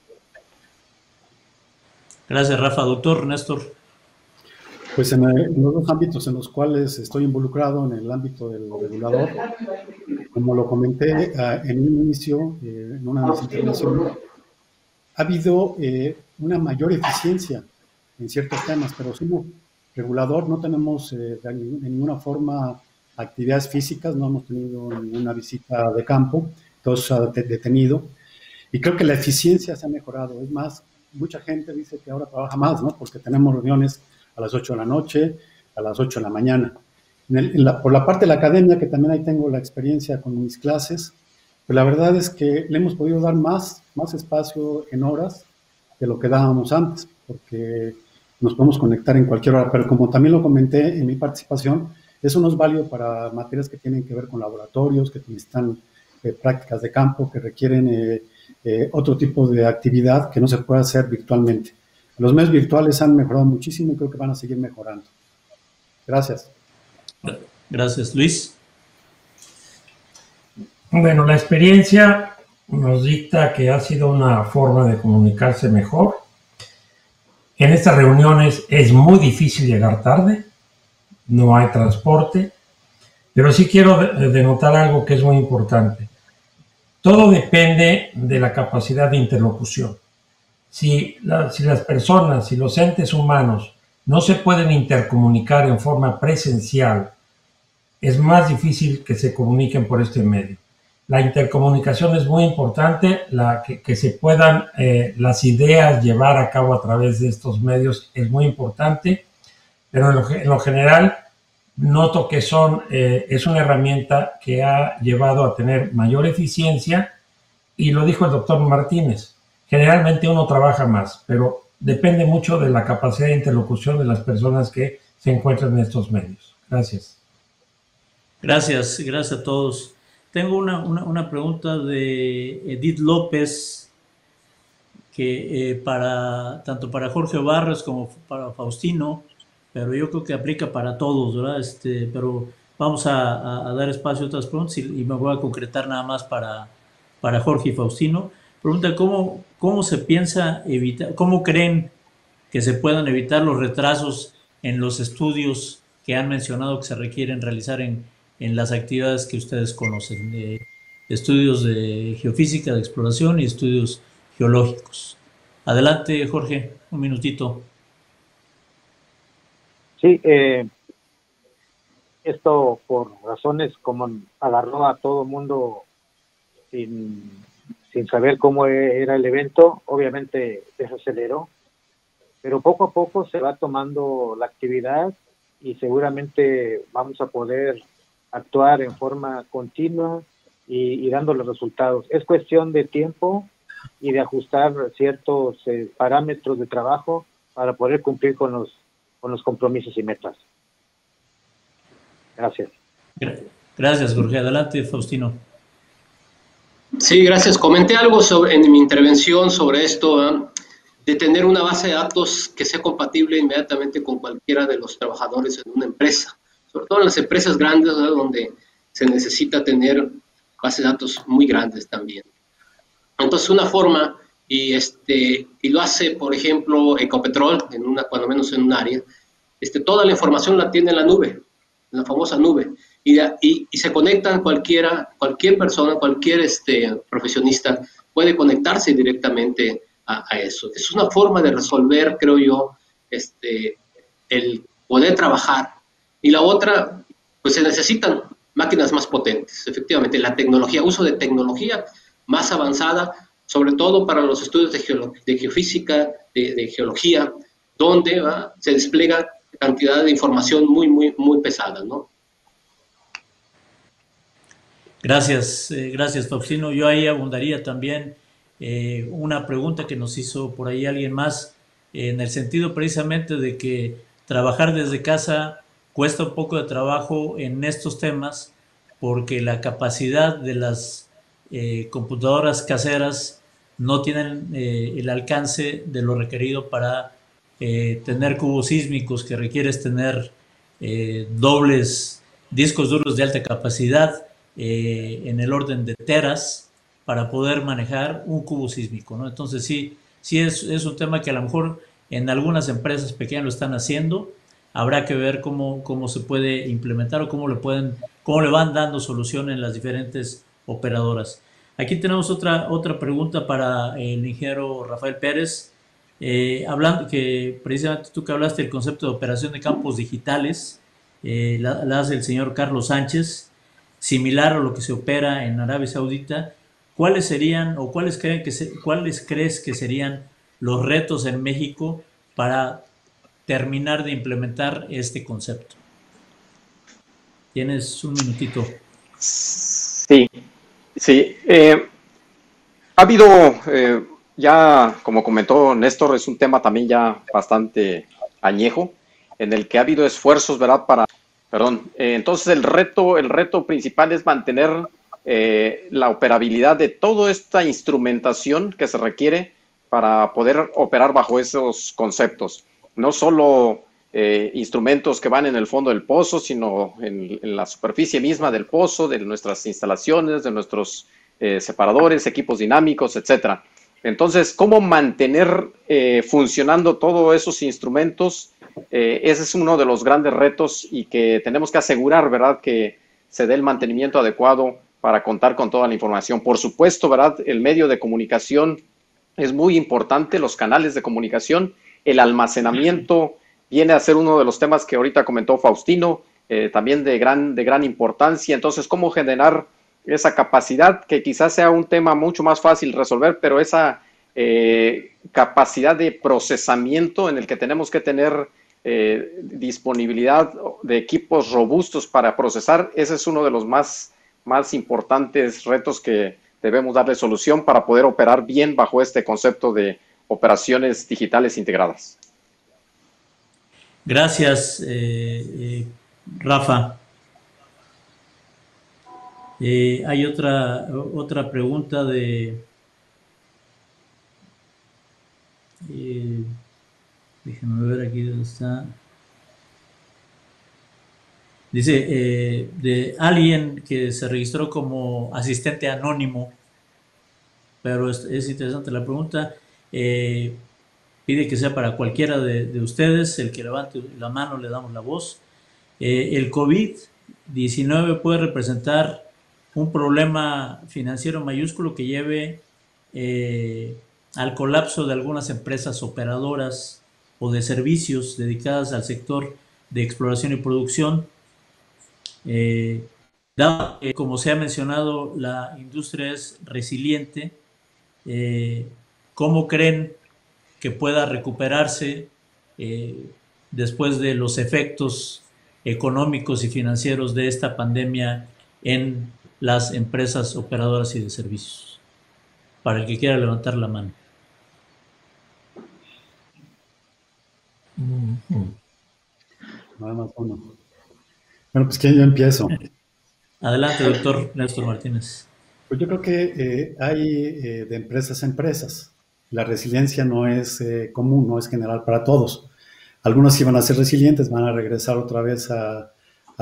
Gracias, Rafa. Doctor Néstor. Pues en los dos ámbitos en los cuales estoy involucrado, en el ámbito del regulador, como lo comenté en un inicio, en una de las intervenciones, ha habido una mayor eficiencia en ciertos temas, pero como regulador no tenemos de ninguna forma actividades físicas, no hemos tenido ninguna visita de campo, todo se ha detenido. Y creo que la eficiencia se ha mejorado. Es más, mucha gente dice que ahora trabaja más, ¿no? Porque tenemos reuniones a las 8 de la noche, a las 8 de la mañana. Por la parte de la academia, que también ahí tengo la experiencia con mis clases, pues la verdad es que le hemos podido dar más espacio en horas de lo que dábamos antes, porque nos podemos conectar en cualquier hora, pero como también lo comenté en mi participación, eso no es válido para materias que tienen que ver con laboratorios, que necesitan prácticas de campo, que requieren otro tipo de actividad que no se puede hacer virtualmente. Los medios virtuales han mejorado muchísimo y creo que van a seguir mejorando. Gracias. Gracias, Luis. Bueno, la experiencia nos dicta que ha sido una forma de comunicarse mejor. En estas reuniones es muy difícil llegar tarde, no hay transporte, pero sí quiero denotar algo que es muy importante. Todo depende de la capacidad de interlocución. Si las personas, si los entes humanos no se pueden intercomunicar en forma presencial, es más difícil que se comuniquen por este medio. La intercomunicación es muy importante, que se puedan las ideas llevar a cabo a través de estos medios es muy importante, pero en lo general noto que es una herramienta que ha llevado a tener mayor eficiencia, y lo dijo el doctor Martínez, generalmente uno trabaja más, pero depende mucho de la capacidad de interlocución de las personas que se encuentran en estos medios. Gracias. Gracias a todos. Tengo una pregunta de Edith López, que tanto para Jorge Barras como para Faustino, pero yo creo que aplica para todos, ¿verdad? Pero vamos a dar espacio a otras preguntas y me voy a concretar nada más para Jorge y Faustino. Pregunta, ¿cómo se piensa evitar, cómo creen que se puedan evitar los retrasos en los estudios que han mencionado que se requieren realizar en las actividades que ustedes conocen, estudios de geofísica, de exploración y estudios geológicos? Adelante, Jorge, un minutito. Sí, esto por razones como agarró a todo mundo sin saber cómo era el evento, obviamente desaceleró, pero poco a poco se va tomando la actividad y seguramente vamos a poder actuar en forma continua y dando los resultados. Es cuestión de tiempo y de ajustar ciertos parámetros de trabajo para poder cumplir con los compromisos y metas. Gracias. Gracias, Jorge. Adelante, Faustino. Sí, gracias. Comenté algo en mi intervención sobre esto, de tener una base de datos que sea compatible inmediatamente con cualquiera de los trabajadores en una empresa, sobre todo en las empresas grandes, donde se necesita tener bases de datos muy grandes también. Entonces, una forma, y lo hace, por ejemplo, Ecopetrol, cuando menos en un área, toda la información la tiene en la nube, en la famosa nube, y se conectan cualquier persona, cualquier profesionista puede conectarse directamente a eso. Es una forma de resolver, creo yo, el poder trabajar. Y la otra, pues se necesitan máquinas más potentes, efectivamente, la tecnología, uso de tecnología más avanzada, sobre todo para los estudios de geofísica, de geología, donde se despliega cantidad de información muy, muy, muy pesada, ¿no? Gracias, Faustino. Yo ahí abundaría también una pregunta que nos hizo por ahí alguien más, en el sentido precisamente de que trabajar desde casa cuesta un poco de trabajo en estos temas, porque la capacidad de las computadoras caseras no tienen el alcance de lo requerido para tener cubos sísmicos, que requieres tener dobles discos duros de alta capacidad en el orden de teras para poder manejar un cubo sísmico, ¿no? Entonces sí es un tema que a lo mejor en algunas empresas pequeñas lo están haciendo. Habrá que ver cómo se puede implementar o cómo le van dando solución en las diferentes operadoras. Aquí tenemos otra pregunta para el ingeniero Rafael Pérez, hablando que precisamente tú que hablaste del concepto de operación de campos digitales, la hace el señor Carlos Sánchez, similar a lo que se opera en Arabia Saudita. ¿cuáles serían o cuáles crees que serían los retos en México para terminar de implementar este concepto? Tienes un minutito. Sí. Ha habido, ya como comentó Néstor, es un tema también ya bastante añejo, en el que ha habido esfuerzos, ¿verdad? Entonces el reto principal es mantener la operabilidad de toda esta instrumentación que se requiere para poder operar bajo esos conceptos. No solo instrumentos que van en el fondo del pozo, sino en la superficie misma del pozo, de nuestras instalaciones, de nuestros separadores, equipos dinámicos, etcétera. Entonces, ¿cómo mantener funcionando todos esos instrumentos? Ese es uno de los grandes retos y que tenemos que asegurar, ¿verdad?, que se dé el mantenimiento adecuado para contar con toda la información. Por supuesto, ¿verdad?, el medio de comunicación es muy importante, los canales de comunicación, el almacenamiento viene a ser uno de los temas que ahorita comentó Faustino, también de gran importancia. Entonces, ¿cómo generar esa capacidad que quizás sea un tema mucho más fácil resolver, pero esa capacidad de procesamiento en el que tenemos que tener disponibilidad de equipos robustos para procesar? Ese es uno de los más importantes retos que debemos darle solución para poder operar bien bajo este concepto de operaciones digitales integradas. Gracias, Rafa. Hay otra pregunta de... déjenme ver aquí dónde está. Dice, de alguien que se registró como asistente anónimo, pero es interesante la pregunta. Pide que sea para cualquiera de ustedes, el que levante la mano le damos la voz. El COVID-19 puede representar un problema financiero mayúsculo que lleve al colapso de algunas empresas operadoras o de servicios dedicadas al sector de exploración y producción. Dado que, como se ha mencionado, la industria es resiliente, ¿cómo creen que pueda recuperarse después de los efectos económicos y financieros de esta pandemia en las empresas operadoras y de servicios? Para el que quiera levantar la mano. Nada más uno. Bueno, pues que yo empiezo. Adelante, doctor Néstor Martínez. Pues yo creo que hay de empresas a empresas. La resiliencia no es común, no es general para todos. Algunos sí van a ser resilientes, van a regresar otra vez a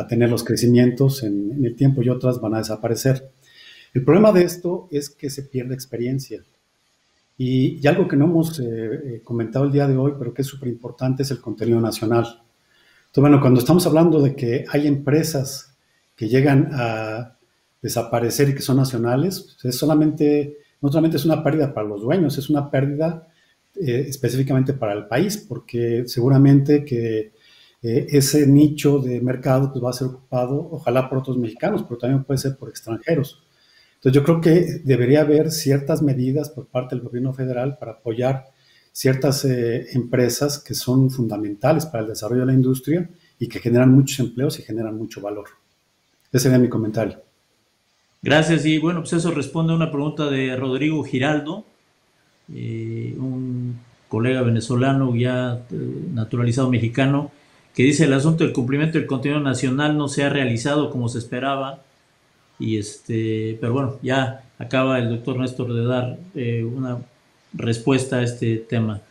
tener los crecimientos en el tiempo y otras van a desaparecer. El problema de esto es que se pierde experiencia. Y algo que no hemos comentado el día de hoy, pero que es súper importante, es el contenido nacional. Entonces, bueno, cuando estamos hablando de que hay empresas que llegan a desaparecer y que son nacionales, es no solamente es una pérdida para los dueños, es una pérdida específicamente para el país, porque seguramente que ese nicho de mercado pues, va a ser ocupado, ojalá por otros mexicanos, pero también puede ser por extranjeros. Entonces yo creo que debería haber ciertas medidas por parte del gobierno federal para apoyar ciertas empresas que son fundamentales para el desarrollo de la industria y que generan muchos empleos y generan mucho valor. Ese sería mi comentario. Gracias. Y bueno, pues eso responde a una pregunta de Rodrigo Giraldo, un colega venezolano ya naturalizado mexicano, que dice: el asunto del cumplimiento del contenido nacional no se ha realizado como se esperaba. Pero bueno, ya acaba el doctor Néstor de dar una respuesta a este tema.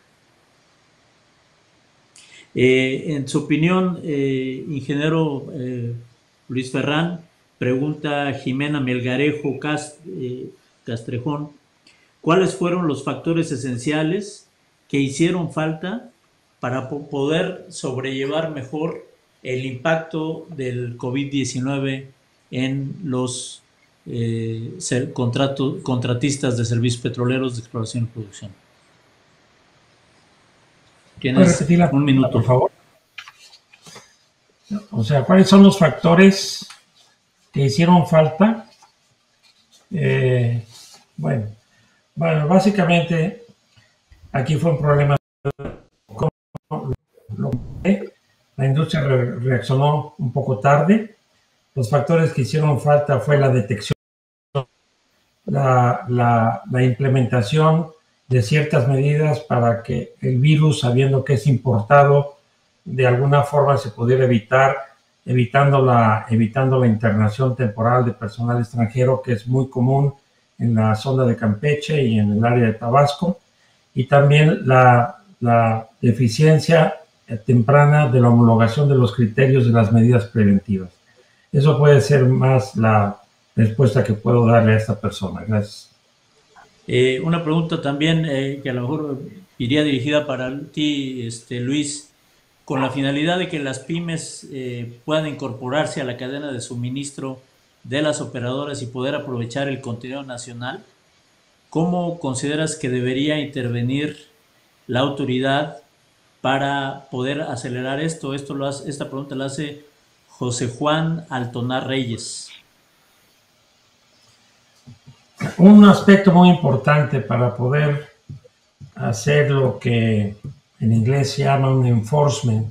En su opinión, ingeniero Luis Ferrán, pregunta Jimena Melgarejo Castrejón, ¿cuáles fueron los factores esenciales que hicieron falta para poder sobrellevar mejor el impacto del COVID-19 en los contratistas de servicios petroleros de exploración y producción? Tienes un minuto, por favor. O sea, ¿cuáles son los factores que hicieron falta? Bueno, básicamente aquí fue un problema. La industria reaccionó un poco tarde. Los factores que hicieron falta fue la detección, la implementación de ciertas medidas para que el virus, sabiendo que es importado, de alguna forma se pudiera evitar, evitando la internación temporal de personal extranjero, que es muy común en la zona de Campeche y en el área de Tabasco, y también la deficiencia temprana de la homologación de los criterios de las medidas preventivas. Eso puede ser más la respuesta que puedo darle a esta persona. Gracias. Una pregunta también que a lo mejor iría dirigida para ti, Luis, con la finalidad de que las pymes puedan incorporarse a la cadena de suministro de las operadoras y poder aprovechar el contenido nacional. ¿Cómo consideras que debería intervenir la autoridad para poder acelerar esto? Esta pregunta la hace José Juan Altonar Reyes. Un aspecto muy importante para poder hacer lo que en inglés se llama un enforcement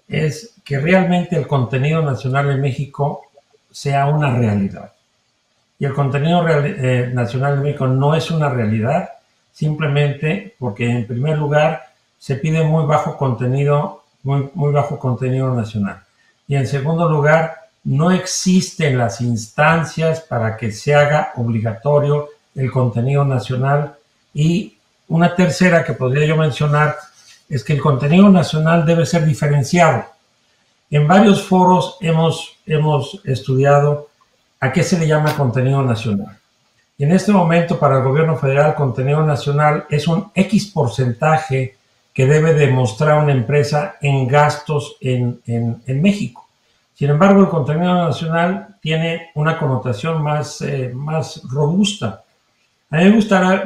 es que realmente el contenido nacional en México sea una realidad. Y el contenido nacional en México no es una realidad simplemente porque, en primer lugar, se pide muy bajo contenido nacional. Y en segundo lugar, no existen las instancias para que se haga obligatorio el contenido nacional. Y una tercera que podría yo mencionar es que el contenido nacional debe ser diferenciado. En varios foros hemos estudiado a qué se le llama contenido nacional. Y en este momento, para el gobierno federal, contenido nacional es un X porcentaje que debe demostrar una empresa en gastos en México. Sin embargo, el contenido nacional tiene una connotación más robusta. A mí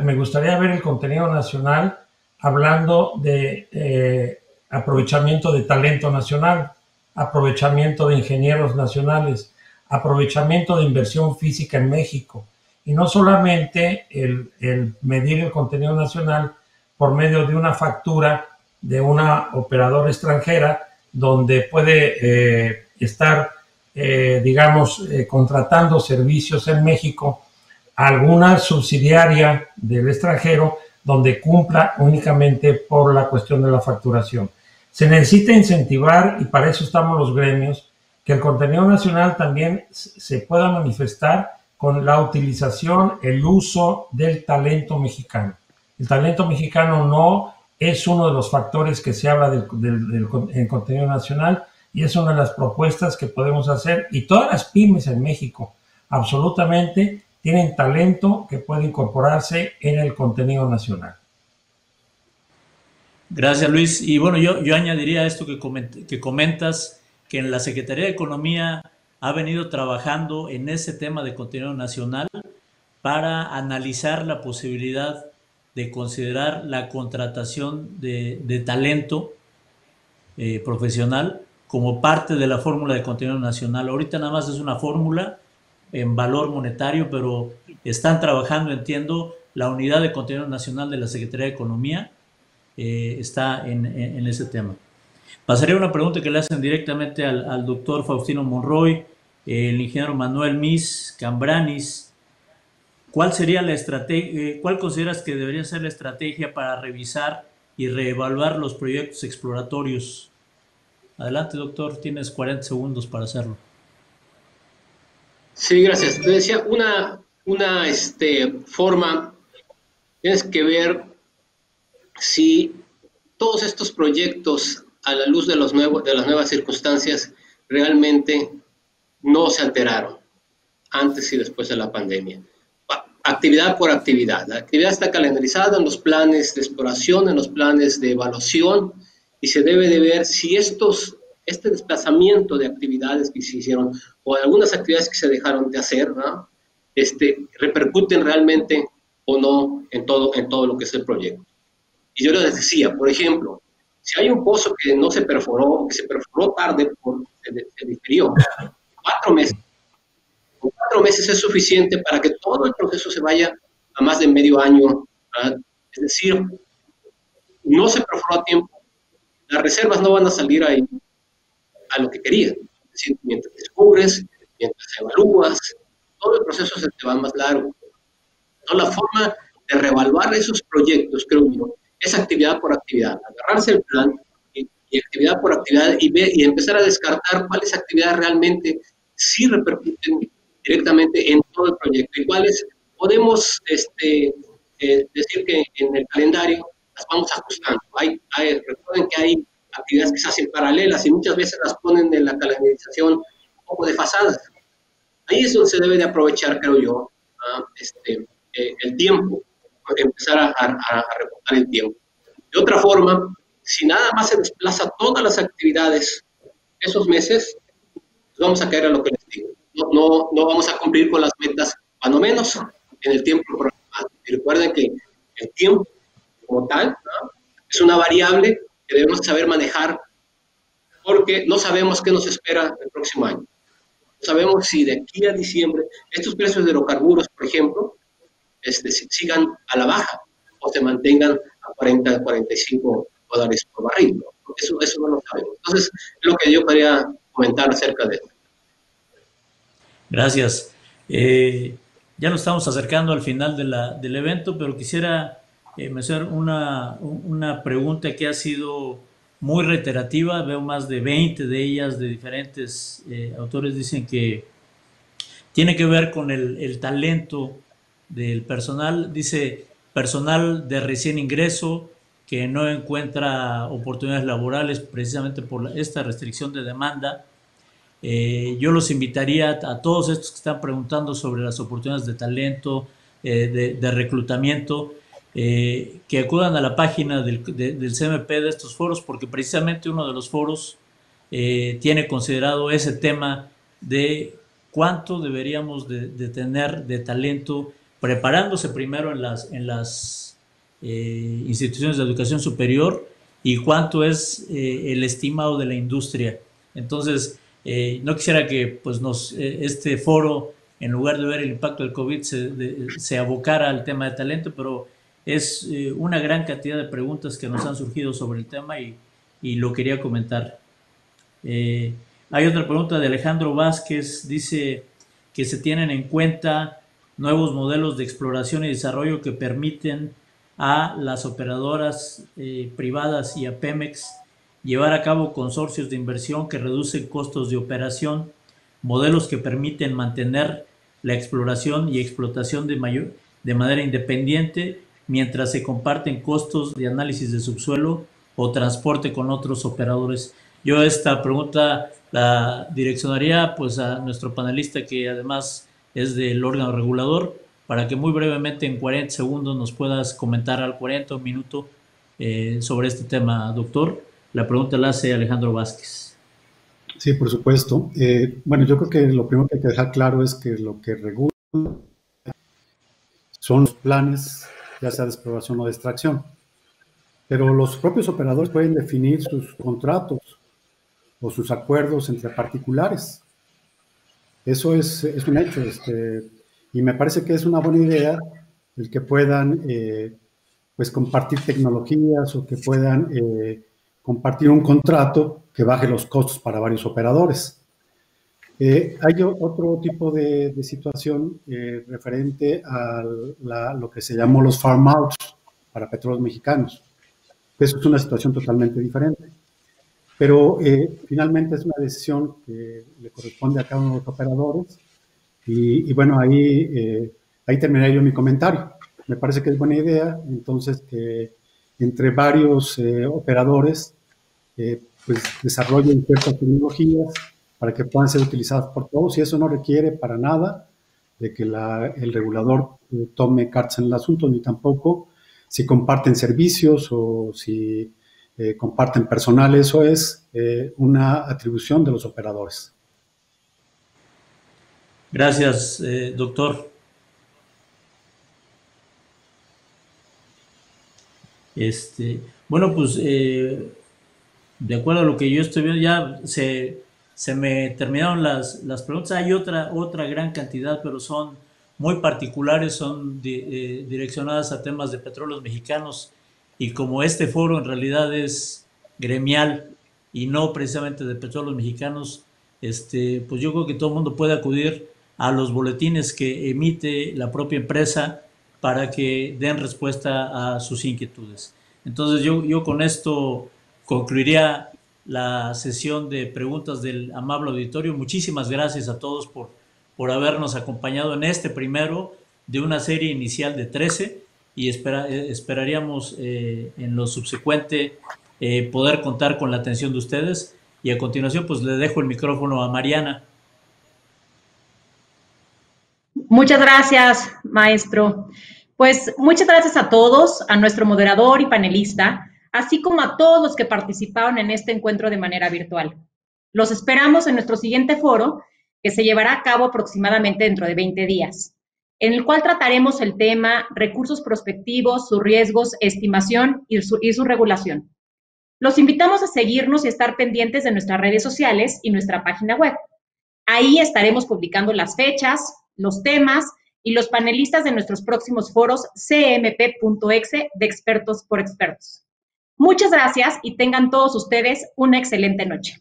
me gustaría ver el contenido nacional hablando de aprovechamiento de talento nacional, aprovechamiento de ingenieros nacionales, aprovechamiento de inversión física en México, y no solamente el medir el contenido nacional por medio de una factura de una operadora extranjera donde puede estar, contratando servicios en México a alguna subsidiaria del extranjero donde cumpla únicamente por la cuestión de la facturación. Se necesita incentivar, y para eso estamos los gremios, que el contenido nacional también se pueda manifestar con la utilización, el uso del talento mexicano. El talento mexicano no es uno de los factores que se habla del contenido nacional, y es una de las propuestas que podemos hacer, y todas las pymes en México absolutamente tienen talento que puede incorporarse en el contenido nacional. Gracias, Luis. Y bueno, yo añadiría esto que comentas, que en la Secretaría de Economía ha venido trabajando en ese tema de contenido nacional para analizar la posibilidad de considerar la contratación de talento profesional como parte de la fórmula de contenido nacional. Ahorita nada más es una fórmula en valor monetario, pero están trabajando, entiendo, la unidad de contenido nacional de la Secretaría de Economía está en ese tema. Pasaría una pregunta que le hacen directamente al doctor Faustino Monroy, el ingeniero Manuel Mis Cambranis. ¿Cuál sería la estrategia? ¿Cuál consideras que debería ser la estrategia para revisar y reevaluar los proyectos exploratorios? Adelante, doctor, tienes 40 segundos para hacerlo. Sí, gracias. Te decía, una forma, tienes que ver si todos estos proyectos, a la luz de las nuevas circunstancias, realmente no se alteraron antes y después de la pandemia. Actividad por actividad. La actividad está calendarizada en los planes de exploración, en los planes de evaluación, y se debe de ver si este desplazamiento de actividades que se hicieron o algunas actividades que se dejaron de hacer, ¿no? Repercuten realmente o no en todo lo que es el proyecto. Y yo les decía, por ejemplo, si hay un pozo que no se perforó, que se perforó tarde, se difirió 4 meses. Con 4 meses es suficiente para que todo el proceso se vaya a más de medio año, ¿verdad? Es decir, no se perforó a tiempo, las reservas no van a salir ahí a lo que querían. Es decir, mientras descubres, mientras evalúas, todo el proceso se te va más largo. ¿No? La forma de reevaluar esos proyectos, creo yo, es actividad por actividad, agarrarse el plan y actividad por actividad y empezar a descartar cuáles actividades realmente sí repercuten directamente en todo el proyecto y cuáles podemos decir que en el calendario las vamos ajustando. Recuerden que hay actividades que se hacen paralelas y muchas veces las ponen en la calendarización un poco desfasadas. Ahí es donde se debe de aprovechar, creo yo, el tiempo, empezar a recortar el tiempo. De otra forma, si nada más se desplaza todas las actividades esos meses, pues vamos a caer a lo que les digo. No vamos a cumplir con las metas, cuando menos en el tiempo programado. Y recuerden que el tiempo como tal, ¿no? Es una variable que debemos saber manejar porque no sabemos qué nos espera el próximo año. No sabemos si de aquí a diciembre estos precios de hidrocarburos, por ejemplo, sigan a la baja o se mantengan a 40, 45 dólares por barril, ¿no? Eso no lo sabemos. Entonces, es lo que yo quería comentar acerca de esto. Gracias. Ya nos estamos acercando al final del evento, pero quisiera mencionar una pregunta que ha sido muy reiterativa. Veo más de 20 de ellas de diferentes autores. Dicen que tiene que ver con el talento del personal. Dice, personal de recién ingreso que no encuentra oportunidades laborales precisamente por esta restricción de demanda. Yo los invitaría a todos estos que están preguntando sobre las oportunidades de talento, de reclutamiento, que acudan a la página del CMP de estos foros, porque precisamente uno de los foros tiene considerado ese tema de cuánto deberíamos de tener de talento preparándose primero en las instituciones de educación superior y cuánto es el estimado de la industria. Entonces, no quisiera que pues este foro, en lugar de ver el impacto del COVID, se abocara al tema de talento, pero es una gran cantidad de preguntas que nos han surgido sobre el tema y lo quería comentar. Hay otra pregunta de Alejandro Vázquez, dice que se tienen en cuenta nuevos modelos de exploración y desarrollo que permiten a las operadoras privadas y a Pemex llevar a cabo consorcios de inversión que reducen costos de operación, modelos que permiten mantener la exploración y explotación de manera independiente mientras se comparten costos de análisis de subsuelo o transporte con otros operadores. Yo esta pregunta la direccionaría pues a nuestro panelista, que además es del órgano regulador, para que muy brevemente en 40 segundos nos puedas comentar al 40 minutos sobre este tema, doctor. La pregunta la hace Alejandro Vázquez. Sí, por supuesto. Bueno, yo creo que lo primero que hay que dejar claro es que lo que regula son los planes, ya sea de exploración o de extracción. Pero los propios operadores pueden definir sus contratos o sus acuerdos entre particulares. Eso es un hecho. Y me parece que es una buena idea el que puedan pues compartir tecnologías o que puedan compartir un contrato que baje los costos para varios operadores. Hay otro tipo de situación referente a lo que se llamó los farm outs para petróleos mexicanos. Eso es una situación totalmente diferente. Pero finalmente es una decisión que le corresponde a cada uno de los operadores. Y bueno, ahí terminaría yo mi comentario. Me parece que es buena idea, entonces, que entre varios operadores pues desarrollen ciertas tecnologías para que puedan ser utilizadas por todos, y eso no requiere para nada de que el regulador tome cartas en el asunto, ni tampoco si comparten servicios o si comparten personal. Eso es una atribución de los operadores. Gracias, doctor. Bueno, pues de acuerdo a lo que yo estoy viendo, ya se me terminaron las preguntas. Hay otra gran cantidad, pero son muy particulares, son direccionadas a temas de petróleos mexicanos, y como este foro en realidad es gremial y no precisamente de petróleos mexicanos, pues yo creo que todo el mundo puede acudir a los boletines que emite la propia empresa para que den respuesta a sus inquietudes. Entonces yo con esto concluiría la sesión de preguntas del amable auditorio. Muchísimas gracias a todos por habernos acompañado en este primero de una serie inicial de 13, y esperaríamos en lo subsecuente poder contar con la atención de ustedes. Y a continuación pues le dejo el micrófono a Mariana. Muchas gracias, maestro. Pues muchas gracias a todos, a nuestro moderador y panelista, así como a todos los que participaron en este encuentro de manera virtual. Los esperamos en nuestro siguiente foro, que se llevará a cabo aproximadamente dentro de 20 días, en el cual trataremos el tema recursos prospectivos, sus riesgos, estimación y su regulación. Los invitamos a seguirnos y estar pendientes de nuestras redes sociales y nuestra página web. Ahí estaremos publicando las fechas, los temas y los panelistas de nuestros próximos foros cmp.exe de expertos por expertos. Muchas gracias y tengan todos ustedes una excelente noche.